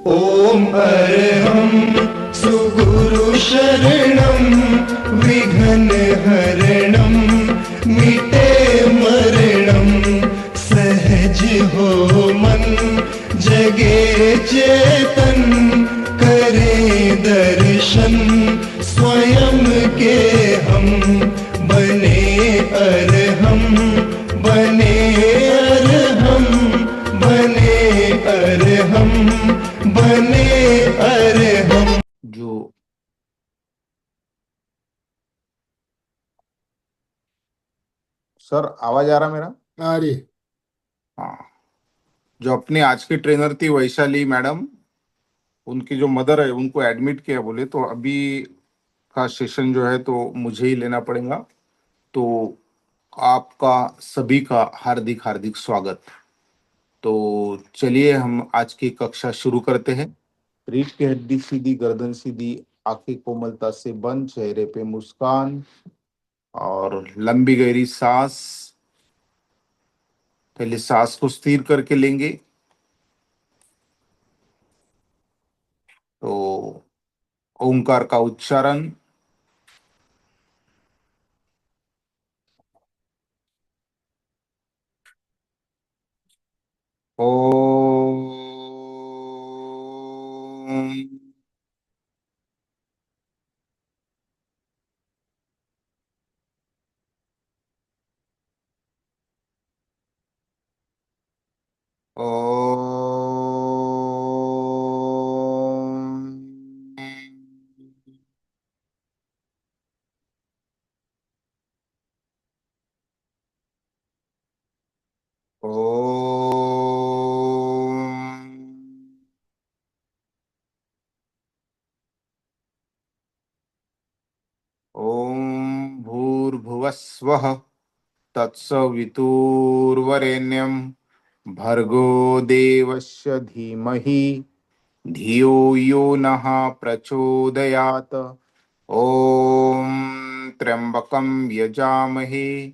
ॐ अर्हं सुगुरु शरणं विघ्नहरणं मिटे मरणं सहज हो मन जगे चेतन करे दर्शन स्वयं के हम बने अर्हम बने अर्हम बने अर्हम बने अर्हम। जो सर आवाज आ रहा मेरा? अरे हाँ, जो अपनी आज की ट्रेनर थी वैशाली मैडम, उनकी जो मदर है उनको एडमिट किया बोले, तो अभी का सेशन जो है तो मुझे ही लेना पड़ेगा। तो आपका सभी का हार्दिक हार्दिक स्वागत। तो चलिए हम आज की कक्षा शुरू करते हैं। रीढ़ की हड्डी सीधी, गर्दन सीधी, आंखें कोमलता से बंद, चेहरे पे मुस्कान और लंबी गहरी सांस। पहले सांस को स्थिर करके लेंगे। तो ओंकार का उच्चारण। ओम। ओम। ओम। ओम भूर्भुवस्वः तत्सवितुर्वरेण्यं भर्गो देवस्य धीमहि धियो यो नः प्रचोदयात्। ओम त्र्यंबकं यजामहे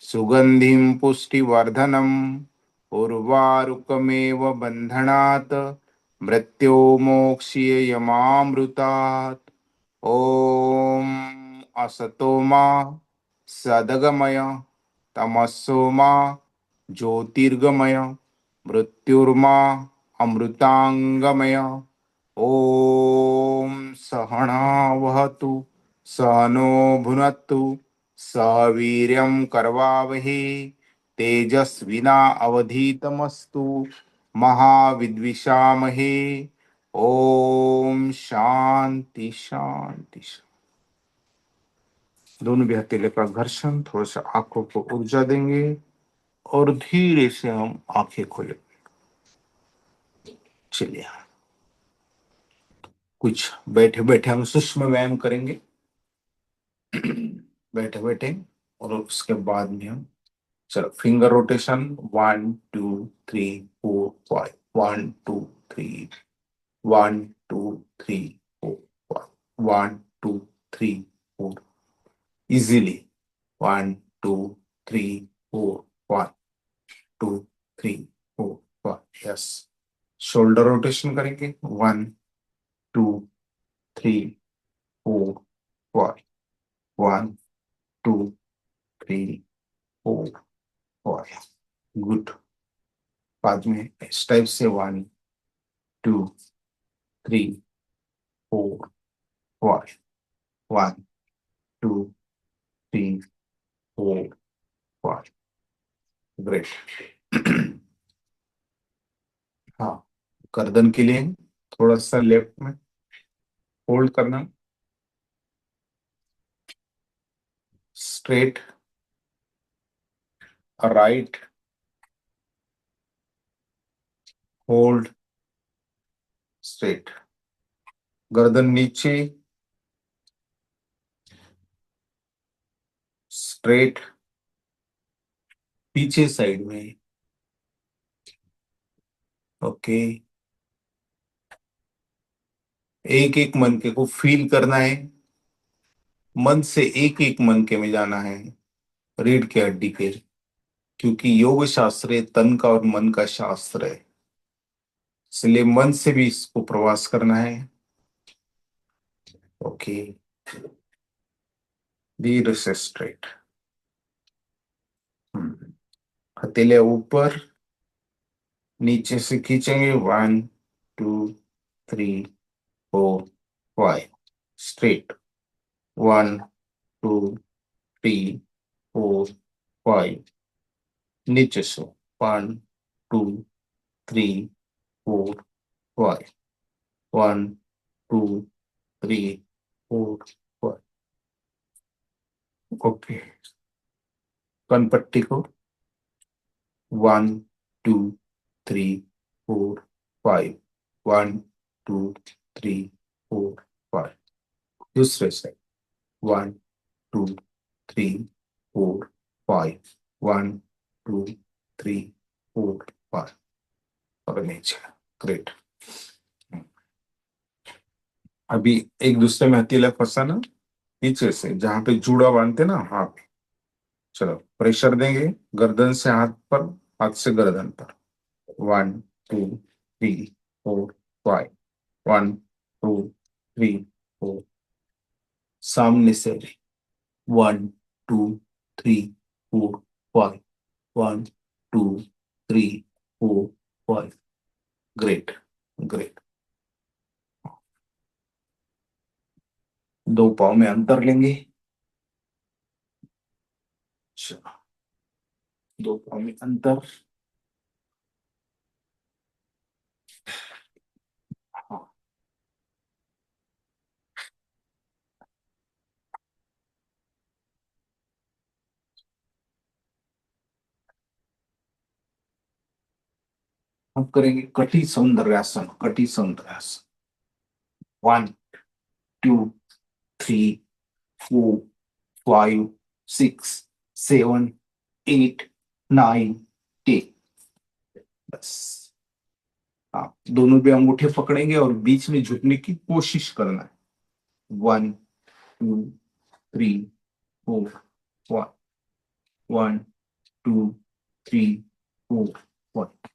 सुगंधिं पुष्टिवर्धनम् उर्वारुकमेव बन्धनात् मृत्योर्मोक्ष्यमामृतात्। ओम असतो मा सद्गमय तमसो मा ज्योतिर्गमय मृत्युर्मा अमृतांगमय। ओम सहनावतु सहनो भुनक्तु सह वीर्यं करवावहे तेजस्विना अवधीतमस्तु महाविद्विषामहे। ओम शांति शांति। दोनों भी हथेली का घर्षण, थोड़ा सा आंखों को ऊर्जा देंगे और धीरे से हम आंखें खोलेंगे। चलिए कुछ बैठे बैठे हम सूक्ष्म व्यायाम करेंगे। बैठे बैठे, और उसके बाद में हम चलो finger rotation 1 2 3 4 5 1 2 3 1 2 3 4 5 1 2 3 4 easily 1 2 3 4 1 2 3 4 5। Yes, shoulder rotation करेंगे 1 2 3 4 5 1 2 3 4 5। गुड। बाद में इस टाइप से 1 2 3 4 5 1 2 3 4 5। ग्रेट। हाँ, गर्दन के लिए थोड़ा सा लेफ्ट में होल्ड करना, स्ट्रेट राइट होल्ड स्ट्रेट। गर्दन नीचे स्ट्रेट, पीछे साइड में। ओके, एक एक मनके को फील करना है, मन से एक एक मनके में जाना है रीढ़ की हड्डी के, क्योंकि योग शास्त्र तन का और मन का शास्त्र है। इसलिए मन से भी इसको प्रवास करना है। ओके, धीरे से स्ट्रेट, हथेले ऊपर, नीचे से खींचेंगे, 1 2 3 4 5, स्ट्रेट, 1 2 3 4 5, नीचे से 1 2 3 4 5, 1 2 3 4 5। ओके, कनपट्टी को 1 2 3 4 5, 1 2 3 4 5। दूसरे साइड 1 2 3 4 5, 1 2 3 4 5, और नीचे। ग्रेट। अभी एक दूसरे में हथेला फंसाना, नीचे से जहां पे जूड़ा बांधते ना, वहां पे। चलो, प्रेशर देंगे गर्दन से हाथ पर, हाथ से गर्दन पर। 1 2 3 4 5, 1 2 3 4। सामने से 1 2 3 4 5, 1 2 3 4 5। Great, great. दो पाँव में अंतर लेंगे। चलो, दो पाँव में अंतर। हाँ, हम करेंगे कटी सौंदर्यासन, कटी सौंदर्यासन। 1 2 3 4 5 6 7 8 9 10। बस, हाँ, दोनों भी अंगूठे पकड़ेंगे और बीच में झुकने की कोशिश करना है। 1 2 3 4 1 2 3 4 5।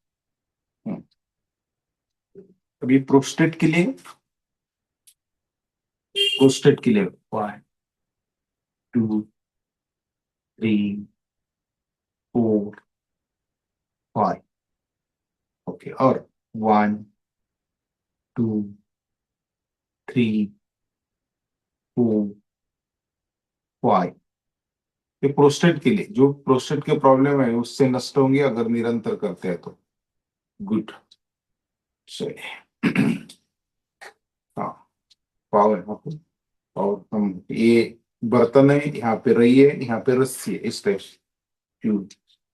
अभी प्रोस्टेट के लिए, प्रोस्टेट के लिए 1 2 3 4 5। ओके, और 1 2 3 4 5। ये प्रोस्टेट के लिए, जो प्रोस्टेट के प्रॉब्लम है उससे नष्ट होंगे अगर निरंतर करते हैं तो। गुड। चलिए। हाँ, पावर यहाँ पे, और हम ये बर्तन है, यहाँ पे रही है, यहाँ पे रस्सी है, इस टाइप से। 2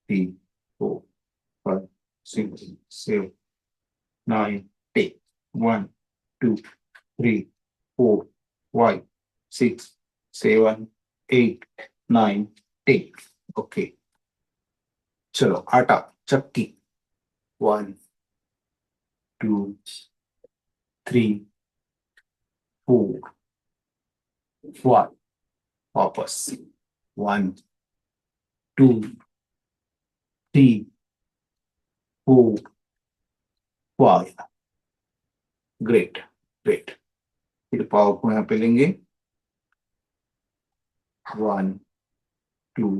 3 4 5 6 7 9 10। 1 2 3 4 5 6 7 8 9 10। ओके, चलो, आटा चक्की। 1 2 3 4 5। वापस 1 2 3 4 5। Great, great. फिर पाव को यहाँ पे लेंगे। 1 2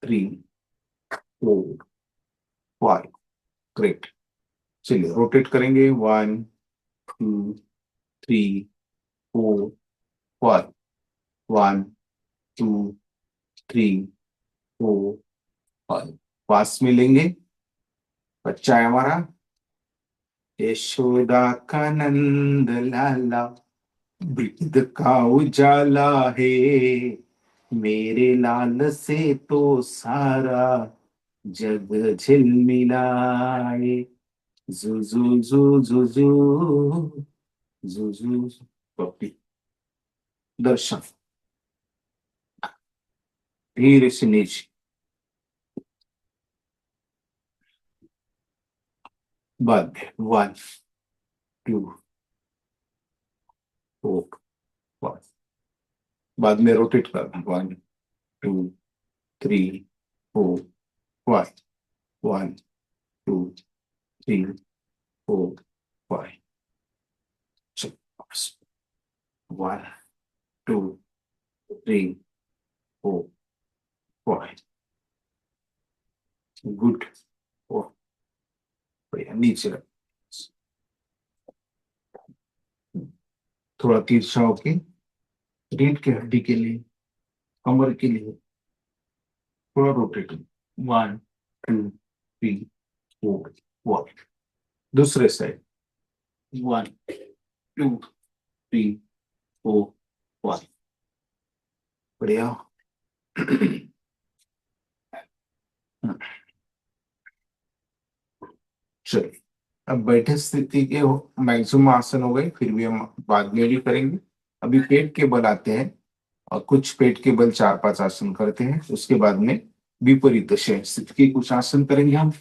3 4 5। ग्रेट। चलिए, रोटेट करेंगे। 1 2 3 4 5। 1 2 3 4 5। पास में लेंगे, बच्चा है हमारा, यशोदा का नंद लाला, ब्रिद का उजाला है, मेरे लाल से तो सारा जग झिलमिलाए। जुजू जू जुजू जुजू। पप्पी, दर्शन, धीरे से नीचे। बाद में 1 2 4 5। बाद में रोटेट करना। 1 2 3 4 5। 1 2 3 4 5 6 1 2 3 4 5 गुड। बढ़िया, नीचे रख। थोड़ा तिरछा होके, रीढ़ की हड्डी के लिए, कमर के लिए थोड़ा रोटेट। 1 2 3 4 1। दूसरे साइड। 1 2 3 4 1। बढ़िया। चलिए, अब बैठे स्थिति के मैक्सिमम आसन हो गए, फिर भी हम बाद में भी करेंगे। अभी पेट के बल आते हैं, और कुछ पेट के बल 4-5 आसन करते हैं, उसके बाद में विपरीत शयन स्थिति के कुछ आसन करेंगे हम।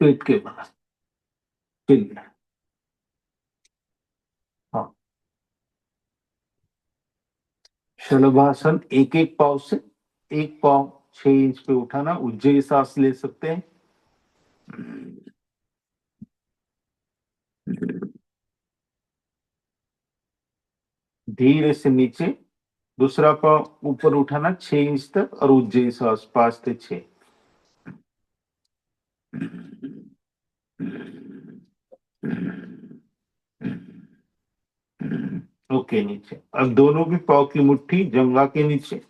पेट के बल, फिर हाँ, शलभासन। एक एक पाव से, एक पाव 6 इंच पे उठाना, उज्जयी सांस ले सकते हैं। धीरे से नीचे, दूसरा पाव ऊपर उठाना 6 इंच तक, और उज्जयी सांस 5 से 6। ओके, नीचे। अब दोनों भी पाव की मुट्ठी जंघा के नीचे,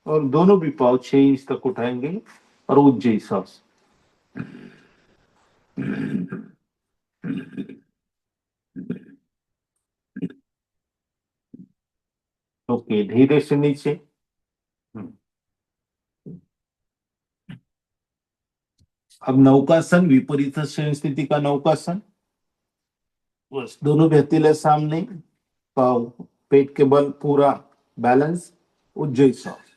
और दोनों भी पाव 6 इंच तक उठाएंगे, और उज्जयी सांस। ओके, धीरे से नीचे। अब नौकासन, विपरीत शयन स्थिति का नौकासन। बस दोनों भी हथेली सामने, पाव पेट के बल पूरा बैलेंस, उज्जयी सांस।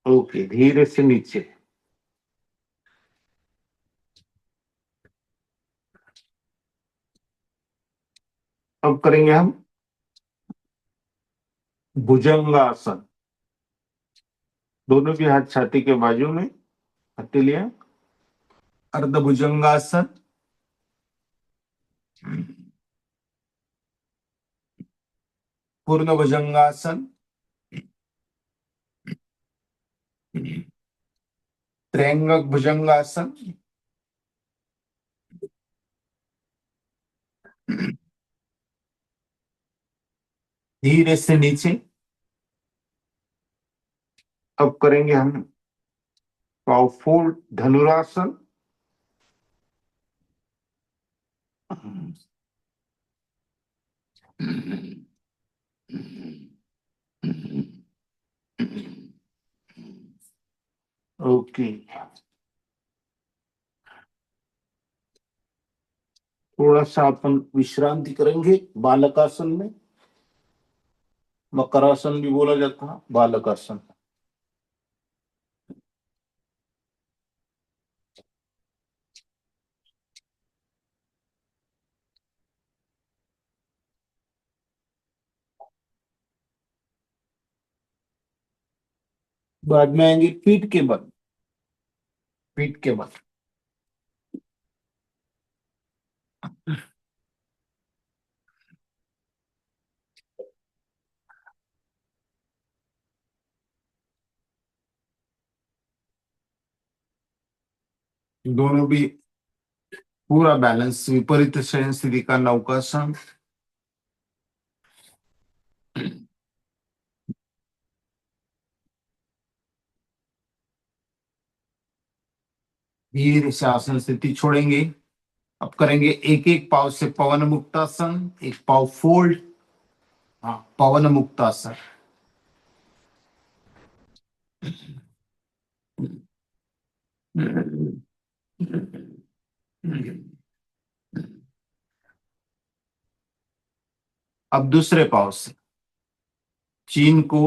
ओके, धीरे से नीचे। अब करेंगे हम भुजंगासन। दोनों भी हाथ छाती के बाजू में, हथेलियां। अर्ध भुजंगासन, पूर्ण भुजंगासन, त्रैंगक भुजंगासन, धीरे से नीचे। अब करेंगे हम पावरफुल धनुरासन। ओके, थोड़ा सा अपन विश्रांति करेंगे बालकासन में। मकरासन भी बोला जाता है, बालकासन। बाद में आएंगे पीठ के बल। पीठ के बल, दोनों भी पूरा बैलेंस, विपरीत शयन स्थिति का नौकासन। धीरे से आसन स्थिति छोड़ेंगे। अब करेंगे एक एक पाव से पवन मुक्तासन, एक पाव फोल्ड। हाँ, पवन मुक्तासन। अब दूसरे पाव से चीन को,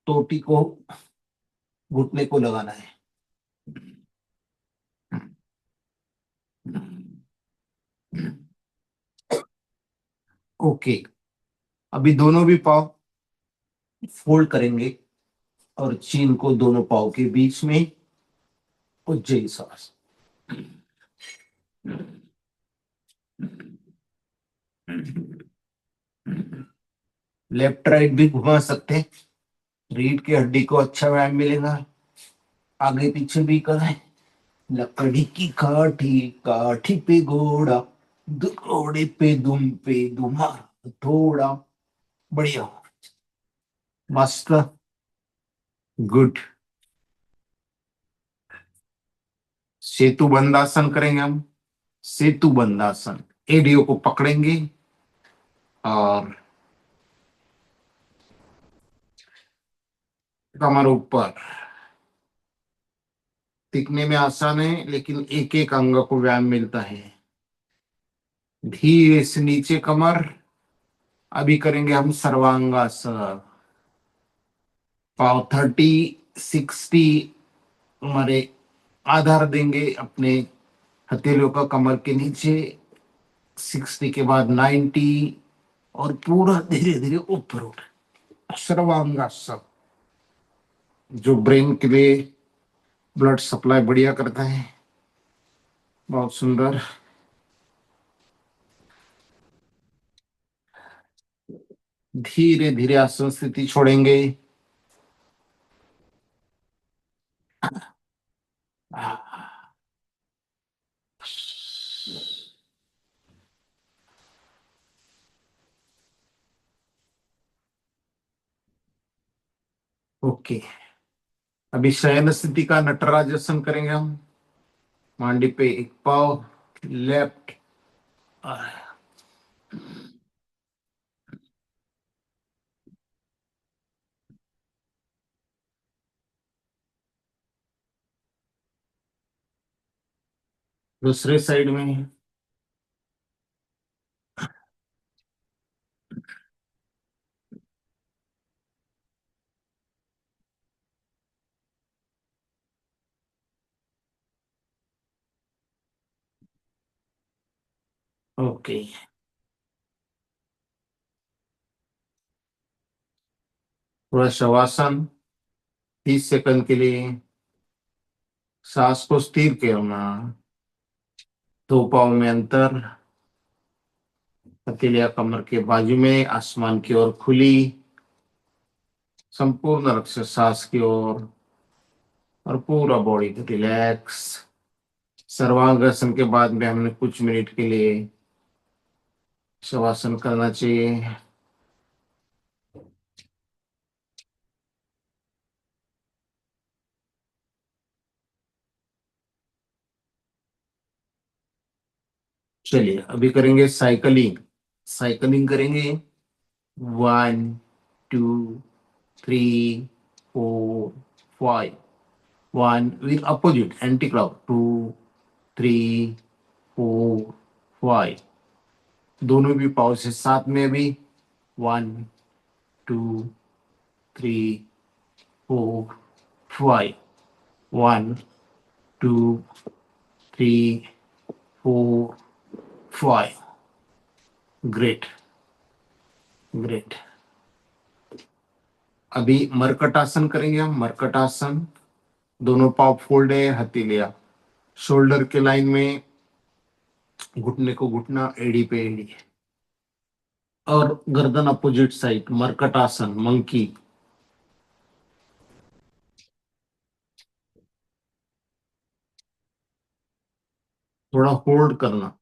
टोटी को, घुटने को लगाना है। ओके, अभी दोनों भी पाव फोल्ड करेंगे और चीन को दोनों पाव के बीच में उज्जयी सांस। लेफ्ट राइट भी घुमा सकते हैं, रीढ़ की हड्डी को अच्छा व्यायाम मिलेगा। आगे पीछे भी करें। लकड़ी की काठी, काठी पे घोड़ा, घोड़े पे दुम्हा थोड़ा। बढ़िया, मस्त, गुड। सेतु बंदासन करेंगे हम। सेतु बंदासन, एडियो को पकड़ेंगे और कमर ऊपर। दिखने में आसान है लेकिन एक एक अंग को व्यायाम मिलता है। धीरे से नीचे कमर। अभी करेंगे हम सर्वांगासन। पाव 30-60 हमारे आधार देंगे अपने हथेलियों का कमर के नीचे। 60 के बाद 90 और पूरा धीरे धीरे ऊपर उठ। सर्वांगासन जो ब्रेन के लिए ब्लड सप्लाई बढ़िया करता है। बहुत सुंदर। धीरे धीरे आसन स्थिति छोड़ेंगे। ओके, अभी शयन स्थिति का नटराजासन करेंगे हम। मांडी पे एक पाव लेफ्ट, दूसरे साइड में। ओके, थोड़ा शवासन 30 सेकंड के लिए। सांस को स्थिर करना। दो पाव में अंतर। हथेलियां कमर के बाजू में, आसमान की ओर खुली। संपूर्ण रक्त सांस की ओर और पूरा बॉडी को रिलैक्स। सर्वांगासन के बाद में हमने कुछ मिनट के लिए शवासन करना चाहिए। चलिए अभी करेंगे साइकिलिंग। साइकिलिंग करेंगे। 1 2 3 4 5। 1 with opposite anti clock, 2 3 4 5। दोनों भी पाव से साथ में अभी 1 2 3 4 5। 1 2 3 4 5। Great, great. अभी मरकटासन करेंगे हम। मरकटासन, दोनों पाव फोल्ड है, हथेलियां शोल्डर के लाइन में, घुटने को घुटना, एड़ी पे एड़ी, और गर्दन अपोजिट साइड। मरकटासन, मंकी। थोड़ा होल्ड करना,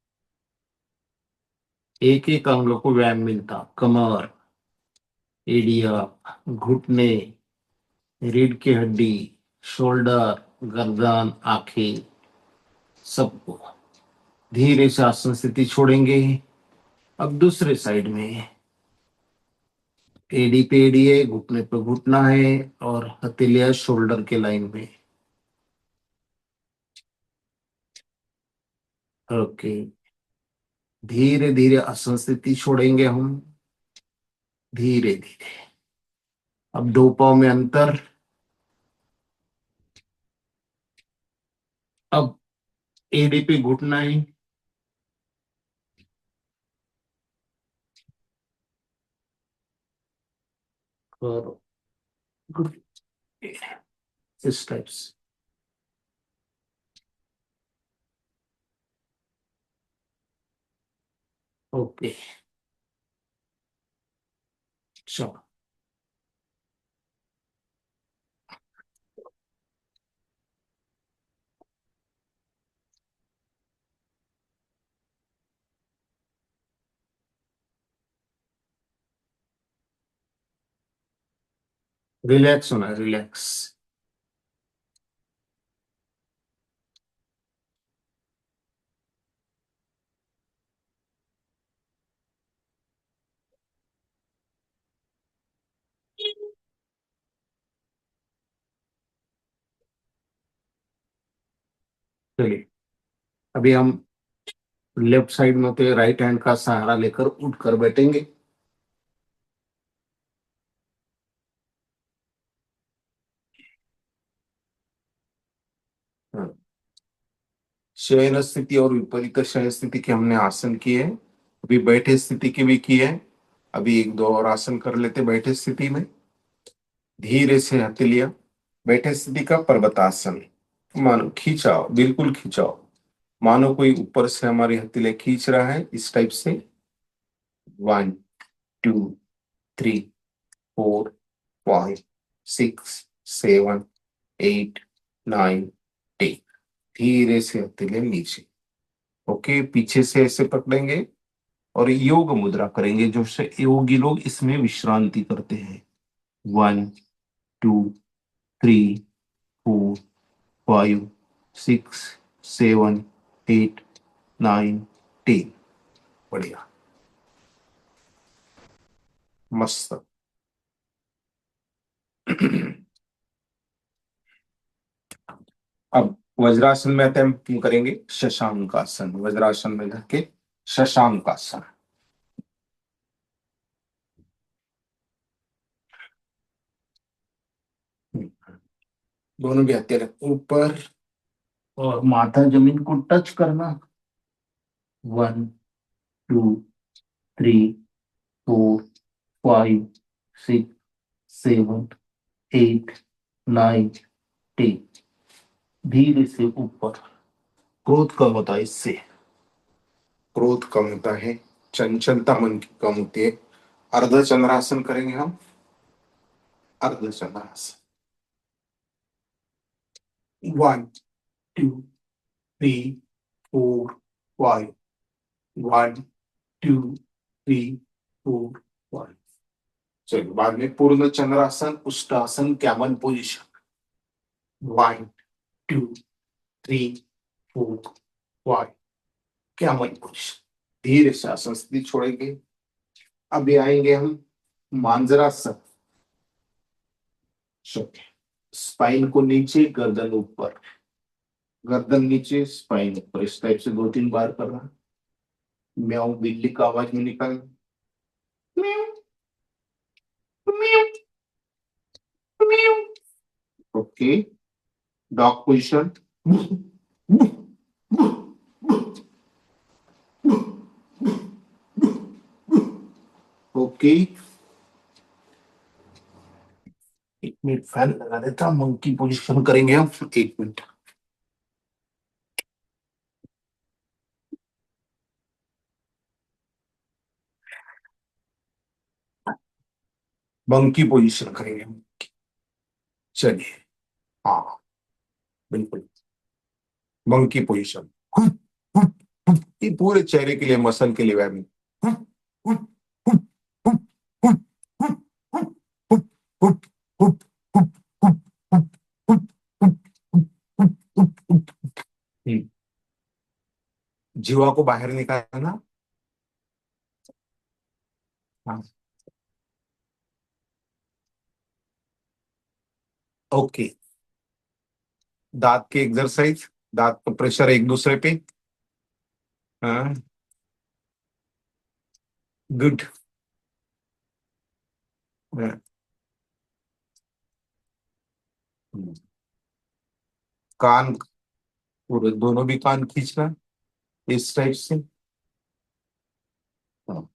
एक एक अंग को व्यायाम मिलता। कमर, एड़िया, घुटने, रीढ़ की हड्डी, शोल्डर, गर्दन, आंखें, सबको। धीरे से आसन स्थिति छोड़ेंगे। अब दूसरे साइड में, एडी पे एडी है, घुटने पे घुटना है और हथेलियां शोल्डर के लाइन में। ओके, धीरे धीरे आसन स्थिति छोड़ेंगे हम, धीरे धीरे। अब दो पाव में अंतर। अब एडी पे घुटना है, और good इस टाइप से। ओके चलो रिलैक्स होना है, रिलैक्स। चलिए अभी हम लेफ्ट साइड में तो राइट हैंड का सहारा लेकर उठ कर बैठेंगे। हाँ। शयन स्थिति और विपरीत शयन स्थिति के हमने आसन किए, अभी बैठे स्थिति के भी किए। अभी एक दो और आसन कर लेते बैठे स्थिति में। धीरे से हथेलियां, बैठे स्थिति का पर्वतासन, मानो खींचाओ, बिल्कुल खींचाओ, मानो कोई ऊपर से हमारी हथेलियां खींच रहा है, इस टाइप से। 1 2 3 4 5 6 7 8 9 10। धीरे से हथेलियां नीचे। ओके, पीछे से ऐसे पकड़ेंगे और योग मुद्रा करेंगे, जो से योगी लोग इसमें विश्रांति करते हैं। 1 2 3 4 5 6 7 8 9 10। बढ़िया, मस्त। अब वज्रासन में हम करेंगे शशांक आसन। वज्रासन में धके शशांक आसन। दोनों भी हत्या ऊपर और माथा जमीन को टच करना। 1 2 3 4 5 6 7 8 9 10। धीरे से ऊपर। क्रोध कम होता है इससे, क्रोध कम होता है, चंचलता मन की कम होती है। अर्धचंद्रासन करेंगे हम। अर्धचंद्रासन। 1 2 3 4 5। 1 2 3 4 5। चलिए बाद में पूर्ण चंद्रासन, उष्टासन, कैमन पोजीशन। 1 2 3 4 5। Caiman position. धीरे से आसन स्थिति छोड़ेंगे। अभी आएंगे हम मांजरासन। स्पाइन को नीचे, गर्दन ऊपर, गर्दन नीचे, स्पाइन ऊपर, इस टाइप से 2-3 बार करना। म्याऊ बिल्ली का आवाज में निकाल। Okay, dog position. Okay, 1 minute fan लगा देता। मंकी पोजीशन करेंगे हम। 1 मिनट। मंकी पोजीशन करेंगे हम। चलिए, हाँ बिल्कुल, मंकी पोजीशन। ये पूरे चेहरे के लिए, मसल के लिए व्यायाम। जीवा को बाहर निकालना। हाँ। ओके, दांत के एक्सरसाइज, दांत का प्रेशर एक दूसरे पे। हाँ, गुड। कान, पूरे दोनों भी कान खींचना इस टाइप से। हाँ।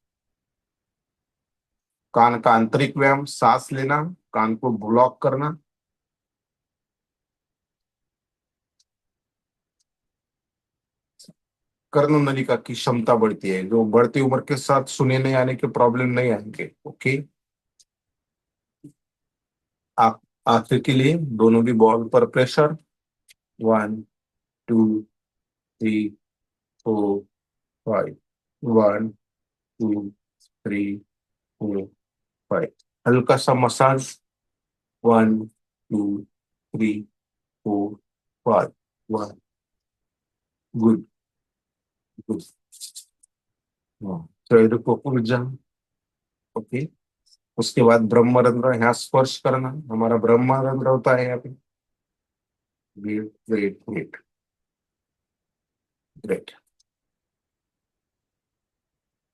कान का आंतरिक व्यायाम, सांस लेना, कान को ब्लॉक करना। कर्ण नलिका की क्षमता बढ़ती है, जो बढ़ती उम्र के साथ सुने नहीं आने के प्रॉब्लम नहीं आएंगे। ओके। आप आंखें के लिए दोनों भी बॉल पर प्रेशर। 1 2 3 4 5। 1 2 3 4 5। हल्का सा मसाज। 1 2 3 4 5। वन। गुड। गुड। चेहरे को ऊर्जा। ओके। उसके बाद ब्रह्मरंध्र, यहाँ स्पर्श करना, हमारा ब्रह्मरंध्र होता है यहाँ पे। Wait wait wait. ग्रेट।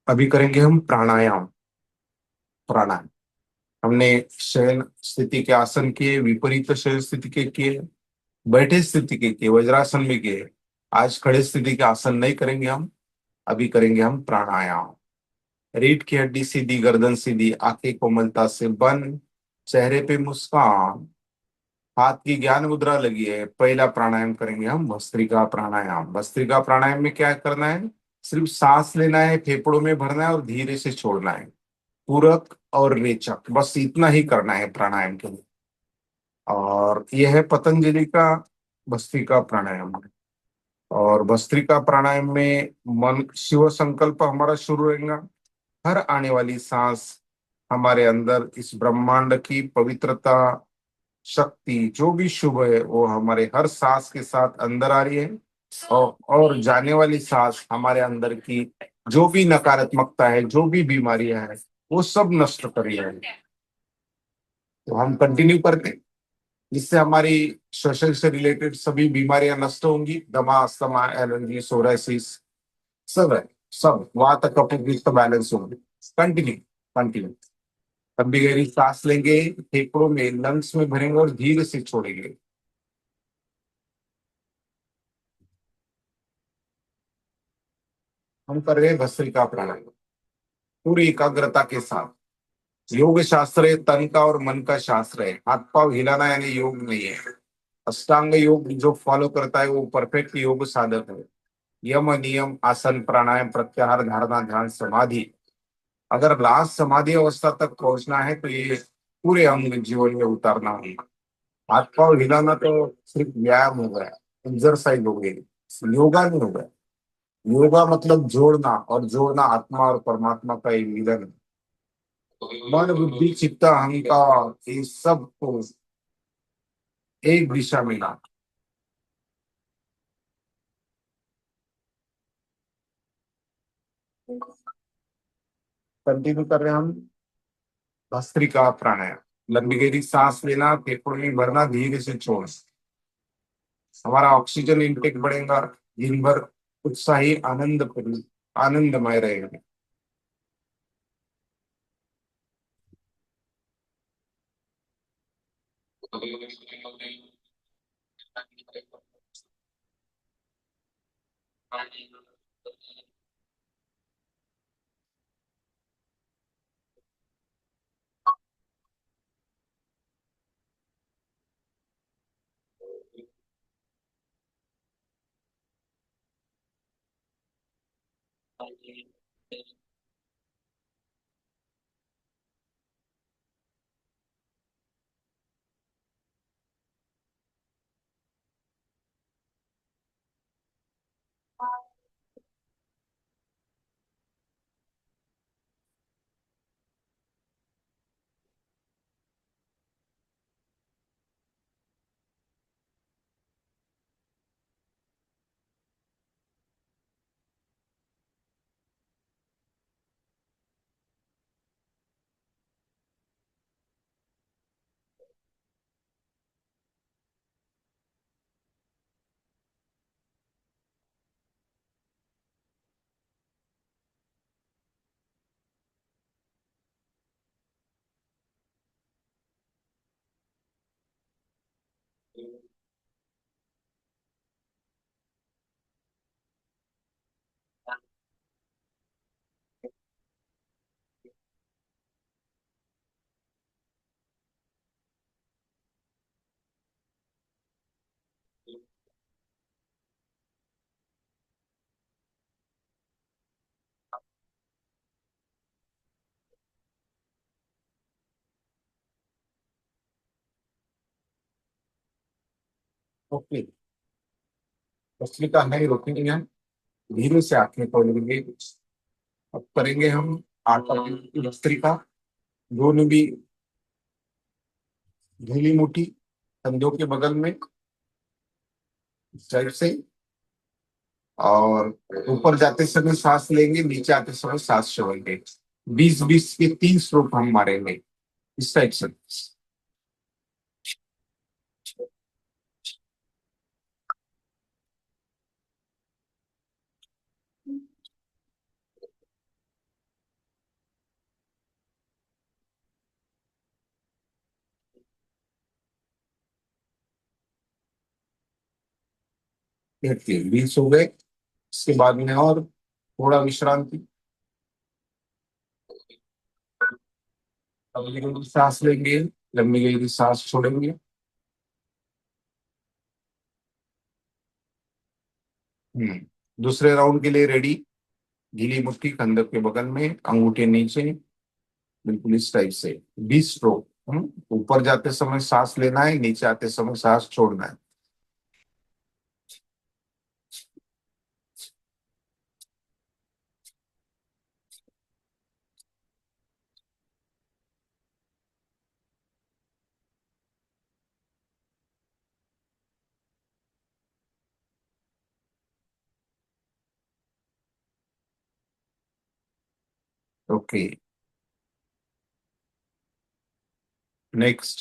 अभी करेंगे हम प्राणायाम। प्राणायाम हमने शयन स्थिति के आसन किए, विपरीत शयन स्थिति के किए, बैठे स्थिति के किए, वज्रासन में किए। आज खड़े स्थिति के आसन नहीं करेंगे हम। अभी करेंगे हम प्राणायाम। रीढ़ की हड्डी सीधी, गर्दन सीधी, आंखें कोमलता से बंद, चेहरे पे मुस्कान, हाथ की ज्ञान मुद्रा लगी है। पहला प्राणायाम करेंगे हम भस्त्रिका प्राणायाम। भस्त्रिका प्राणायाम में क्या करना है? सिर्फ सांस लेना है, फेफड़ों में भरना है और धीरे से छोड़ना है। पूरक और रेचक, बस इतना ही करना है प्राणायाम के लिए। और यह है पतंजलि का भस्त्रिका प्राणायाम। और भस्त्रिका प्राणायाम में मन शिव संकल्प हमारा शुरू रहेगा। हर आने वाली सांस हमारे अंदर इस ब्रह्मांड की पवित्रता, शक्ति, जो भी शुभ है वो हमारे हर सांस के साथ अंदर आ रही है। और जाने वाली सांस हमारे अंदर की जो भी नकारात्मकता है, जो भी बीमारियां हैं, वो सब नष्ट कर रही है। तो हम कंटिन्यू करते हैं, जिससे हमारी श्वसन से रिलेटेड सभी बीमारियां नष्ट होंगी। दमा, अस्थमा, एलर्जी, सोराइसिस, सब है। सब वात कफ पित्त बैलेंस होंगे। कंटिन्यू। कंटिन्यू। तब भी गहरी सांस लेंगे, फेफड़ों में लंग्स में भरेंगे और धीरे से छोड़ेंगे। हम कर रहे हैं भस्त्रिका प्राणायाम पूरी एकाग्रता के साथ। योग शास्त्र है, तन का और मन का शास्त्र है। हाथ पांव हिलाना यानी योग नहीं है। अष्टांग योग जो फॉलो करता है वो परफेक्ट योग साधक है। यम, नियम, आसन, प्राणायाम, प्रत्याहार, धारणा, ध्यान, समाधि। अगर लास्ट समाधि अवस्था तक पहुंचना है तो ये पूरे अंग जीवन में उतारना होगा। हाथ पांव हिलाना तो सिर्फ व्यायाम हो गया, एक्सरसाइज हो गई, योगा नहीं हो गया। योगा मतलब जोड़ना, और जोड़ना आत्मा और परमात्मा का एक मिलन है। मन बुद्धि चित्त अहंकार, ये सब को एक दिशा में ला। कंटिन्यू कर रहे हैं हम भस्त्रिका प्राणायाम। लंबी गहरी सांस लेना, फेफड़ों में भरना, धीरे से छोड़ना। हमारा ऑक्सीजन इनटेक बढ़ेगा। दिन भर उत्साही, आनंदमय रहेगा। ओके, भस्त्रिका नहीं रोकेंगे हम, धीरे से आंखें खोलेंगे। अब करेंगे हम आटा की भस्त्रिका। दोनों भी ढीली मुट्ठी कंधों के बगल में, साइड से। और ऊपर जाते समय सांस लेंगे, नीचे आते समय सांस छोड़ेंगे। 20-20 के 3 स्ट्रोक हम मारेंगे इस टाइप से। देखिए 20 हो गए। इसके बाद में और थोड़ा विश्रांति। लंबी गहरी सांस लेंगे, लंबी गहरी सांस छोड़ेंगे। दूसरे राउंड के लिए रेडी। गीली मुट्ठी कंधे के बगल में, अंगूठे नीचे, बिल्कुल इस टाइप से। 20 स्ट्रोक। ऊपर जाते समय सांस लेना है, नीचे आते समय सांस छोड़ना है। ओके, नेक्स्ट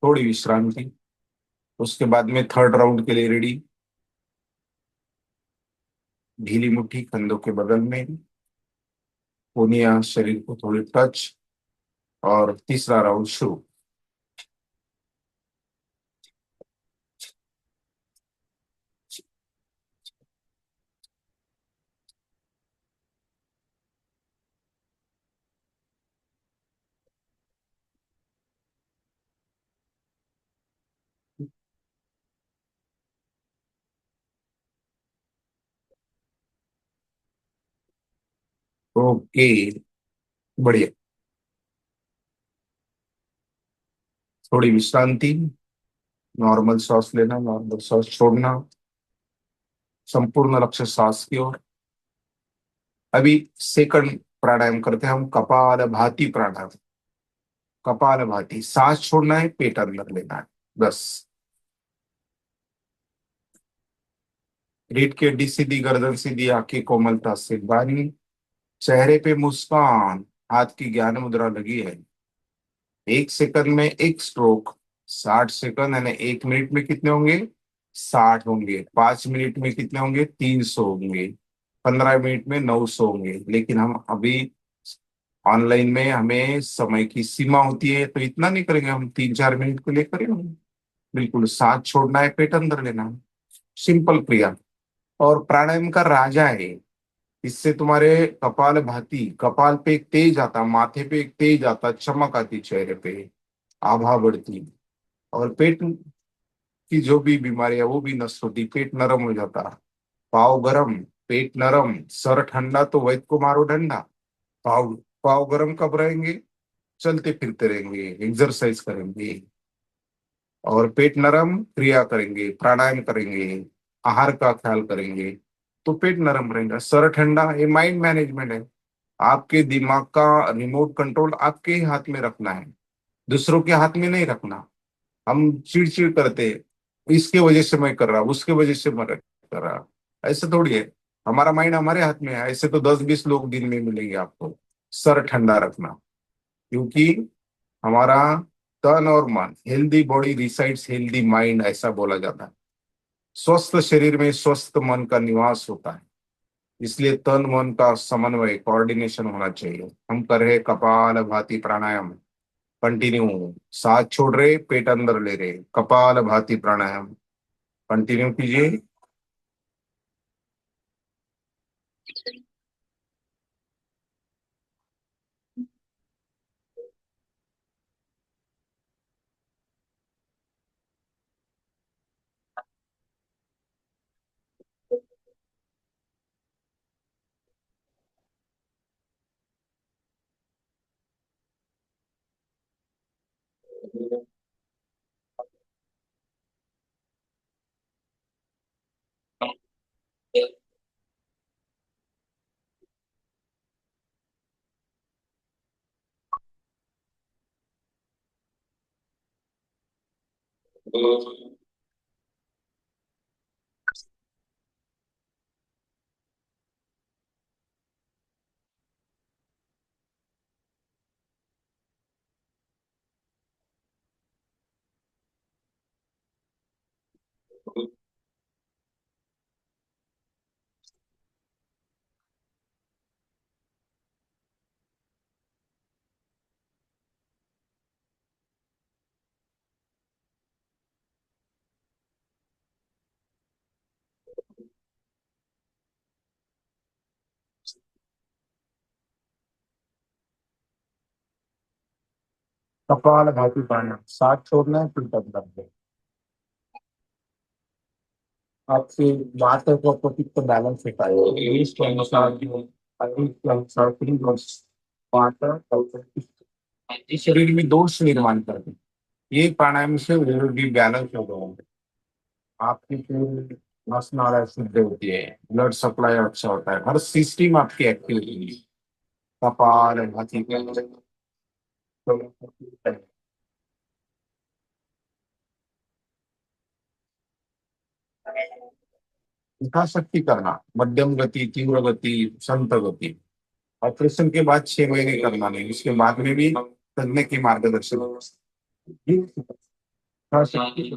थोड़ी विश्रांति। उसके बाद में थर्ड राउंड के लिए रेडी। ढीली मुट्ठी कंधों के बगल में, कोहनियां शरीर को थोड़ी टच। और तीसरा राउंड शुरू। ओके, बढ़िया। थोड़ी विश्रांति, नॉर्मल सांस लेना, नॉर्मल सांस छोड़ना, संपूर्ण लक्ष्य सांस की ओर। अभी सेकंड प्राणायाम करते हैं हम, कपाल भाती प्राणायाम। कपाल भाती, सांस छोड़ना है, पेट अंदर लेना है, बस। रीढ़ की हड्डी सीधी, गर्दन सीधी, आंखें कोमलता से बानी, चेहरे पे मुस्कान, हाथ की ज्ञान मुद्रा लगी है। 1 सेकंड में 1 स्ट्रोक। 60 सेकंड यानी 1 मिनट में कितने होंगे? 60 होंगे। 5 मिनट में कितने होंगे? 300 होंगे। 15 मिनट में 900 होंगे। लेकिन हम अभी ऑनलाइन में हमें समय की सीमा होती है, तो इतना नहीं करेंगे हम, 3-4 मिनट के लिए करेंगे। बिल्कुल, सांस छोड़ना है, पेट अंदर लेना है, सिंपल क्रिया। और प्राणायाम का राजा है। इससे तुम्हारे कपाल भाती, कपाल पे एक तेज आता, माथे पे एक तेज आता, चमक आती चेहरे पे, आभा बढ़ती। और पेट की जो भी बीमारी है वो भी नष्ट होती, पेट नरम हो जाता। पाव गरम, पेट नरम, सर ठंडा तो वैद्य को मारो डंडा। पाव पाव गरम कब रहेंगे? चलते फिरते रहेंगे, एक्सरसाइज करेंगे। और पेट नरम, क्रिया करेंगे, प्राणायाम करेंगे, आहार का ख्याल करेंगे, तो पेट नरम रहेगा। सर ठंडा, ये माइंड मैनेजमेंट है। आपके दिमाग का रिमोट कंट्रोल आपके ही हाथ में रखना है, दूसरों के हाथ में नहीं रखना। हम चिड़चिड़ करते, इसके वजह से मैं कर रहा, उसके वजह से मैं कर रहा, ऐसे थोड़ी है। हमारा माइंड हमारे हाथ में है। ऐसे तो 10-20 लोग दिन में मिलेंगे आपको। सर ठंडा रखना, क्योंकि हमारा तन और मन, healthy body resides healthy mind, ऐसा बोला जाता है। स्वस्थ शरीर में स्वस्थ मन का निवास होता है। इसलिए तन मन का समन्वय, कोऑर्डिनेशन होना चाहिए। हम कर रहे कपाल भाती प्राणायाम, कंटिन्यू। सांस छोड़ रहे, पेट अंदर ले रहे, कपाल भाती प्राणायाम कंटिन्यू कीजिए। कपाल भाती प्राणायाम साथ छोड़ना है, फिर तब करते आपकी बात है तो आपको कितना बैलेंस होता है इंग्लिश के अनुसार जो आयुष के अनुसार 3 वर्ष 5 इस शरीर में दोष निर्माण करते हैं। ये प्राणायाम से वो भी बैलेंस हो गए, आपकी पूरी नस नाड़ा शुद्ध होती है, ब्लड सप्लाई अच्छा होता है, हर सिस्टम आपकी एक्टिव होती है। कपाल भाती यथाशक्ति करना, मध्यम गति, तीव्र गति, संत गति। ऑपरेशन के बाद 6 महीने करना नहीं, उसके बाद में भी तज्ञ की मार्गदर्शन यथाशक्ति।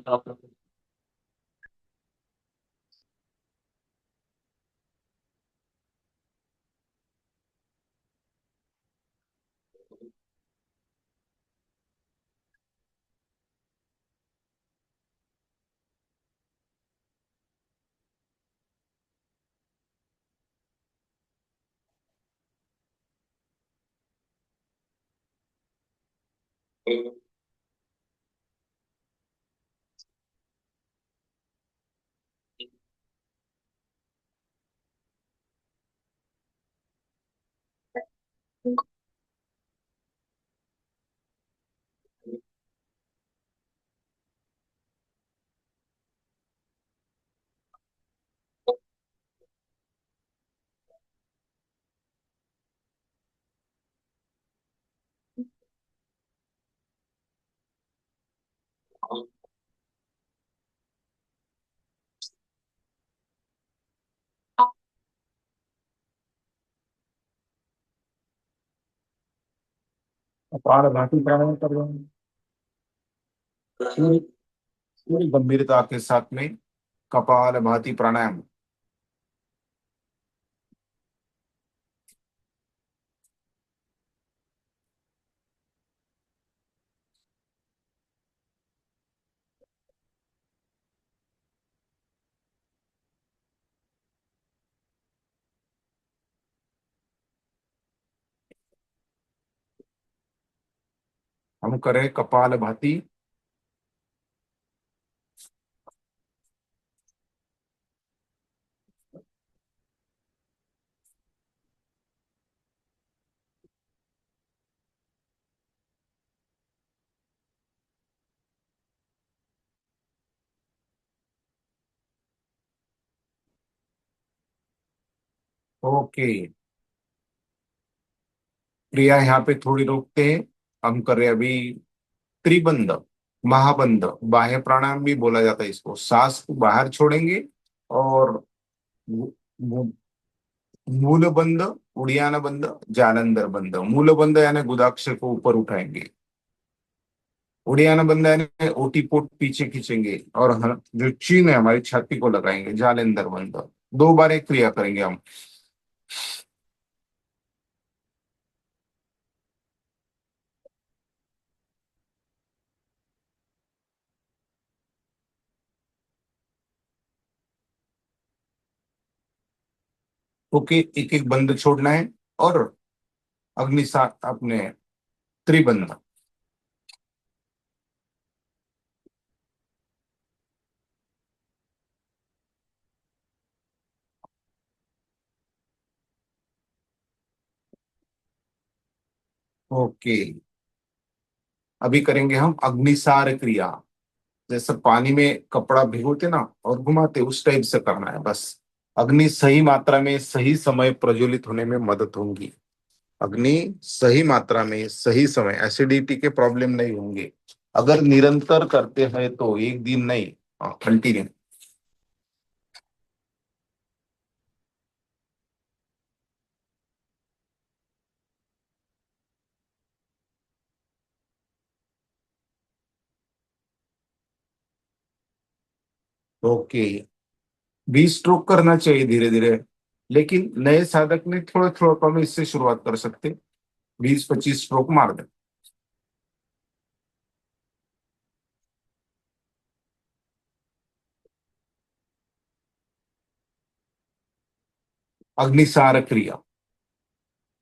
कपाल भाती प्राणायाम कर रहे हैं पूरी पूरी गंभीरता के साथ में। कपाल भाती प्राणायाम। हम करें कपाल भाती। ओके, क्रिया यहाँ पे थोड़ी रोकते हैं। हम कर रहे हैं अभी त्रिबंध, महाबंध, बाह्य प्राणायाम भी बोला जाता है इसको। सांस को बाहर छोड़ेंगे और मू- मू- मूल बंद, उड़ियान बंद, जालंधर बंद। मूल बंद यानी गुदाक्ष को ऊपर उठाएंगे, उड़ियान बंद यानी ओटीपोट पीछे खींचेंगे और जो चीन है हमारी छाती को लगाएंगे। जालंधर बंद 2 बार एक क्रिया करेंगे हम। ओके, एक एक बंद छोड़ना है और अग्निसा अपने त्रिबंध। ओके, अभी करेंगे हम अग्निसार क्रिया। जैसे पानी में कपड़ा भिगोते ना और घुमाते, उस टाइप से करना है बस। अग्नि सही मात्रा में सही समय प्रज्वलित होने में मदद होंगी। अग्नि सही मात्रा में सही समय, एसिडिटी के प्रॉब्लम नहीं होंगे। अगर निरंतर करते हैं तो एक दिन नहीं, कंटिन्यू। ओके, 20 स्ट्रोक करना चाहिए धीरे धीरे, लेकिन नए साधक ने थोड़ा थोड़ा कम इससे शुरुआत कर सकते, 20-25 स्ट्रोक मार दे। अग्निसार क्रिया,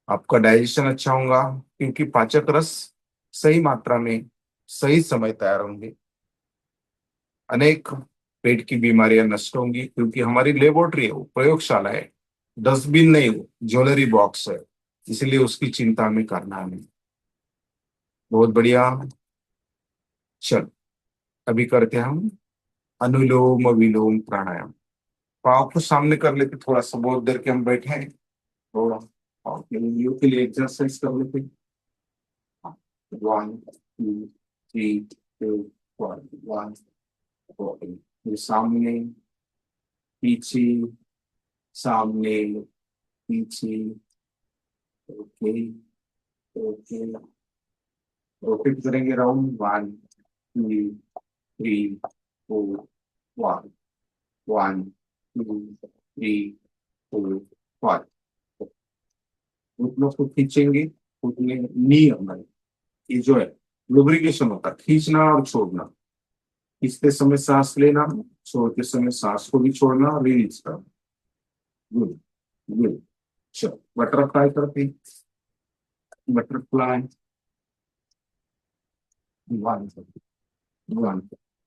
आपका डाइजेशन अच्छा होगा, क्योंकि पाचक रस सही मात्रा में सही समय तैयार होंगे, अनेक पेट की बीमारियां नष्ट होंगी, क्योंकि हमारी लेबोरेटरी है, वो प्रयोगशाला है, डस्टबिन नहीं, वो ज्वेलरी बॉक्स है, इसलिए उसकी चिंता हमें करना है। बहुत बढ़िया। चल, अभी करते हैं हम अनुलोम विलोम प्राणायाम। पाँव को सामने कर लेते, थोड़ा सा बहुत देर के हम बैठे हैं, थोड़ा और के लिए एक्सरसाइज कर लेते। 1 2 3 4 1 ये सामने पीछे, सामने पीछे। ओके, ओके, रोटेट करेंगे राउंड। 1 2 3 4 1 2 3 4 5। घुटनों को खींचेंगे, घुटने नी हमारे, ये जो है लुब्रिकेशन होता है, खींचना और छोड़ना। खींचते समय सांस लेना, छोड़ते समय सांस को भी छोड़ना, रिलीज करना। Good, good. चलो बटरफ्लाई करते, बटरफ्लाई। 1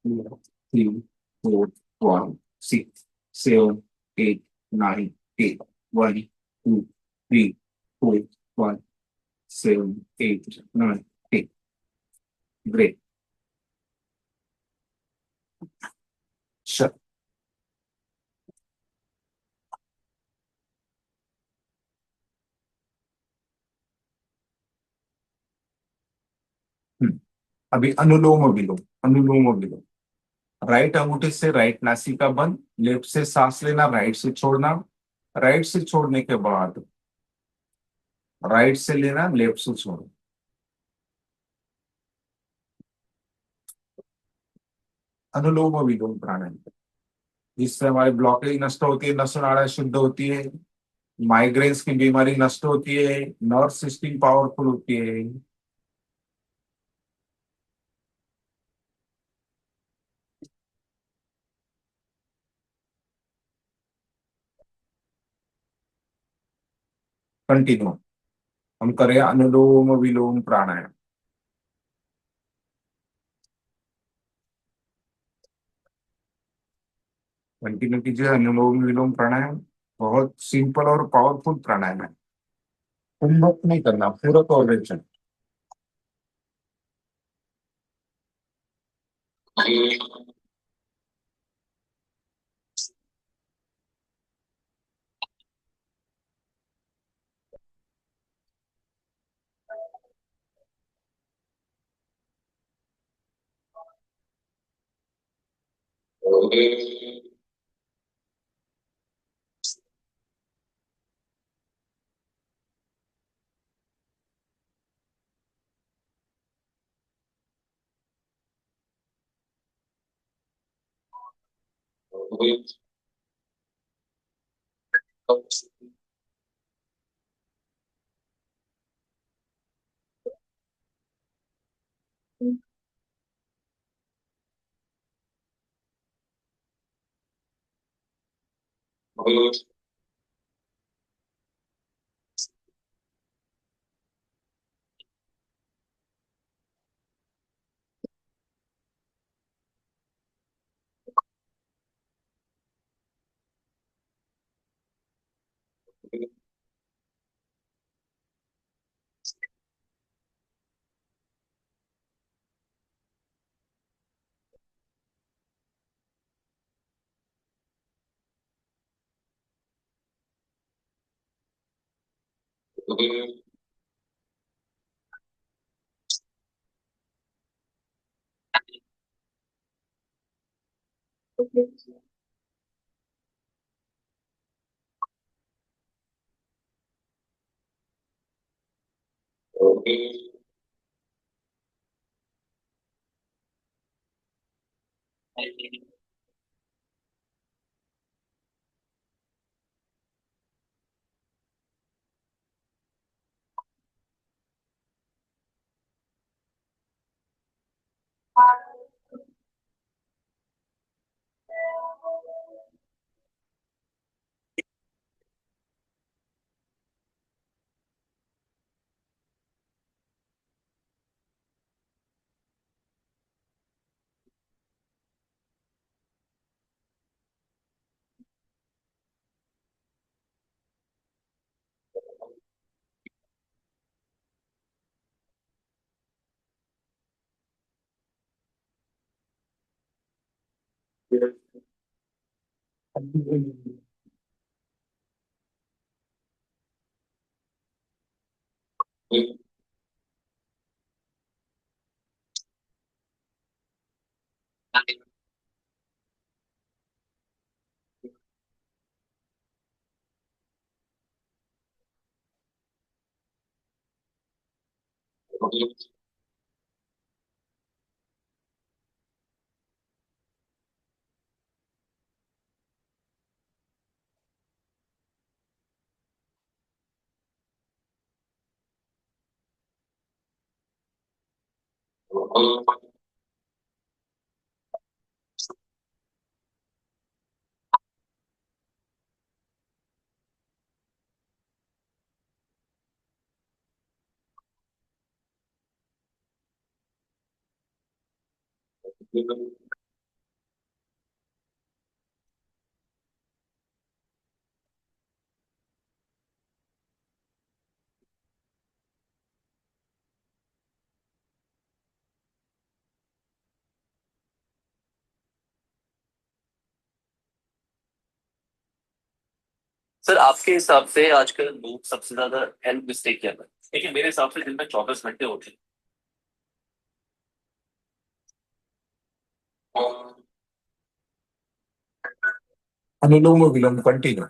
2 3 4 5 6 7 8 9 10 1 2 3 4 5 7 8 9 10। ग्रेट। चलो, अभी अनुलोम विलोम। अनुलोम विलोम, राइट अंगूठे से राइट नासिका बंद, लेफ्ट से सांस लेना, राइट से छोड़ना, राइट से छोड़ने के बाद राइट से लेना, लेफ्ट से छोड़ना। अनुलोम विलोम प्राणायाम, जिससे हमारी ब्लॉकेज नष्ट होती है, नस नाड़ा शुद्ध होती है, माइग्रेन्स की बीमारी नष्ट होती है, नर्व सिस्टम पावरफुल होती है। कंटिन्यू, हम करें अनुलोम विलोम प्राणायाम। कंटिन्यू कीजिए अनुलोम विलोम प्राणायाम, बहुत सिंपल और पावरफुल प्राणायाम है। कुंभक नहीं करना, पूरक और रेचन। सर आपके हिसाब से आजकल लोग सबसे ज्यादा हेल्प मिस्टेक क्या कर, देखिए मेरे हिसाब से दिन में 24 घंटे होते हैं। अनुलोम विलोम कंटिन्यू।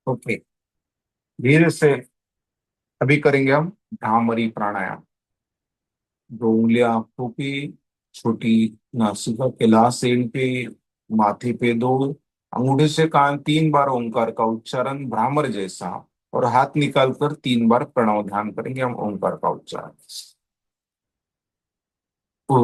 ओके, धीरे से अभी करेंगे हम भ्रामरी प्राणायाम। दो उंगलियां आंखों की, छोटी नासिका के लास्ट एंड पे, माथे पे दो, अंगूठे से कान, 3 बार ओंकार का उच्चारण भ्रामर जैसा, और हाथ निकाल कर 3 बार प्रणव ध्यान करेंगे हम ओंकार का उच्चारण। ओ,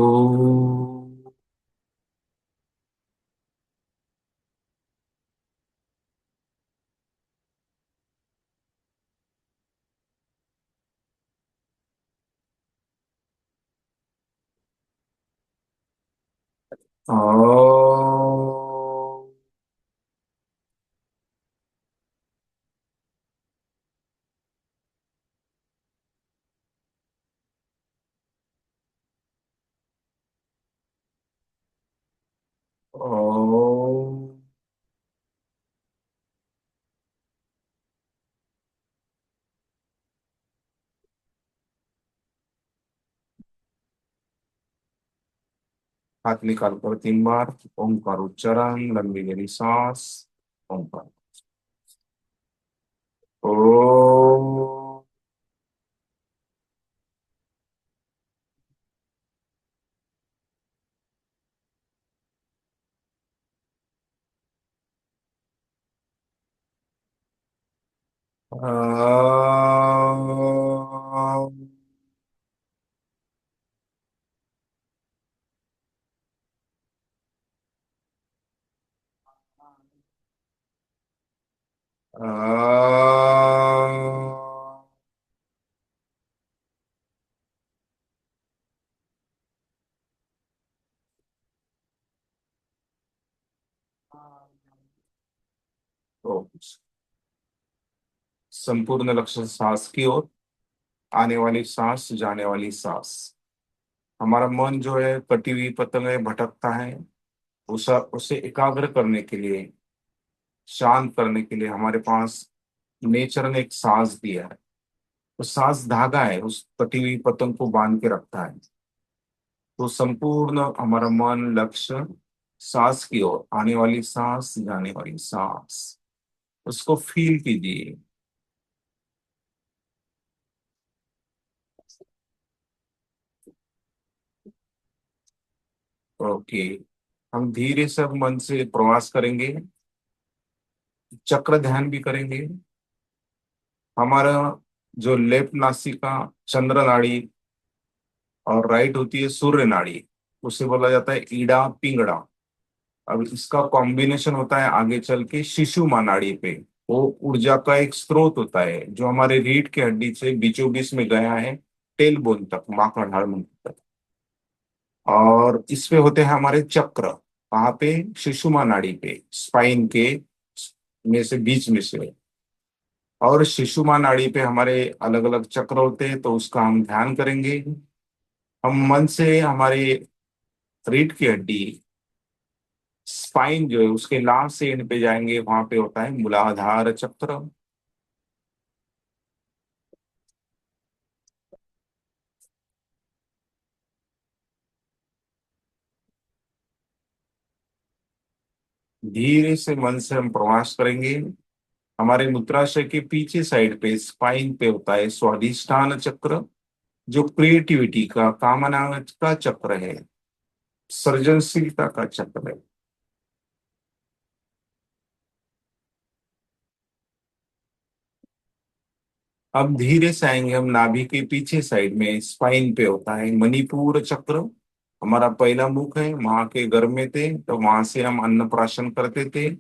ओ, ओ, हाथ निकाल कर 3 बार ओंकार उच्चारण, लंबी गहरी सांस, ओंकार। ओ, तो संपूर्ण लक्ष्य सांस की ओर, आने वाली सांस, जाने वाली सांस। हमारा मन जो है कटी हुई पतंग भटकता है, उसे एकाग्र करने के लिए, शांत करने के लिए हमारे पास नेचर ने एक सांस दिया है। तो सांस धागा है, उस कटी हुई पतंग को बांध के रखता है। तो संपूर्ण हमारा मन लक्ष्य सांस की ओर, आने वाली सांस, जाने वाली सांस, उसको फील कीजिए। ओके, हम धीरे से अब मन से प्रवास करेंगे, चक्र ध्यान भी करेंगे। हमारा जो लेफ्ट नासिका चंद्र नाड़ी और राइट होती है सूर्य नाड़ी, उसे बोला जाता है ईड़ा पिंगड़ा। अब इसका कॉम्बिनेशन होता है आगे चल के शिशुमा नाड़ी पे। वो ऊर्जा का एक स्रोत होता है जो हमारे रीढ़ की हड्डी से बीचों बीच में गया है, टेल बोन तक, माकड़ हाड़ तक। और इसपे होते हैं हमारे चक्र, कहाँ पे? शिशुमा नाड़ी पे, स्पाइन के में से, बीच में से। और शिशुमा नाड़ी पे हमारे अलग अलग चक्र होते हैं, तो उसका हम ध्यान करेंगे। हम मन से हमारे रीढ़ की हड्डी, स्पाइन जो है उसके लास्ट से एंड पे जाएंगे, वहां पे होता है मूलाधार चक्र। धीरे से मन से हम प्रवास करेंगे। हमारे मूत्राशय के पीछे साइड पे स्पाइन पे होता है स्वाधिष्ठान चक्र, जो क्रिएटिविटी का, कामना का चक्र है, सृजनशीलता का चक्र है। अब धीरे से आएंगे हम नाभि के पीछे साइड में, स्पाइन पे होता है मणिपुर चक्र। हमारा पहला मुख है, वहां के घर में थे तो वहां से हम अन्न प्राशन करते थे,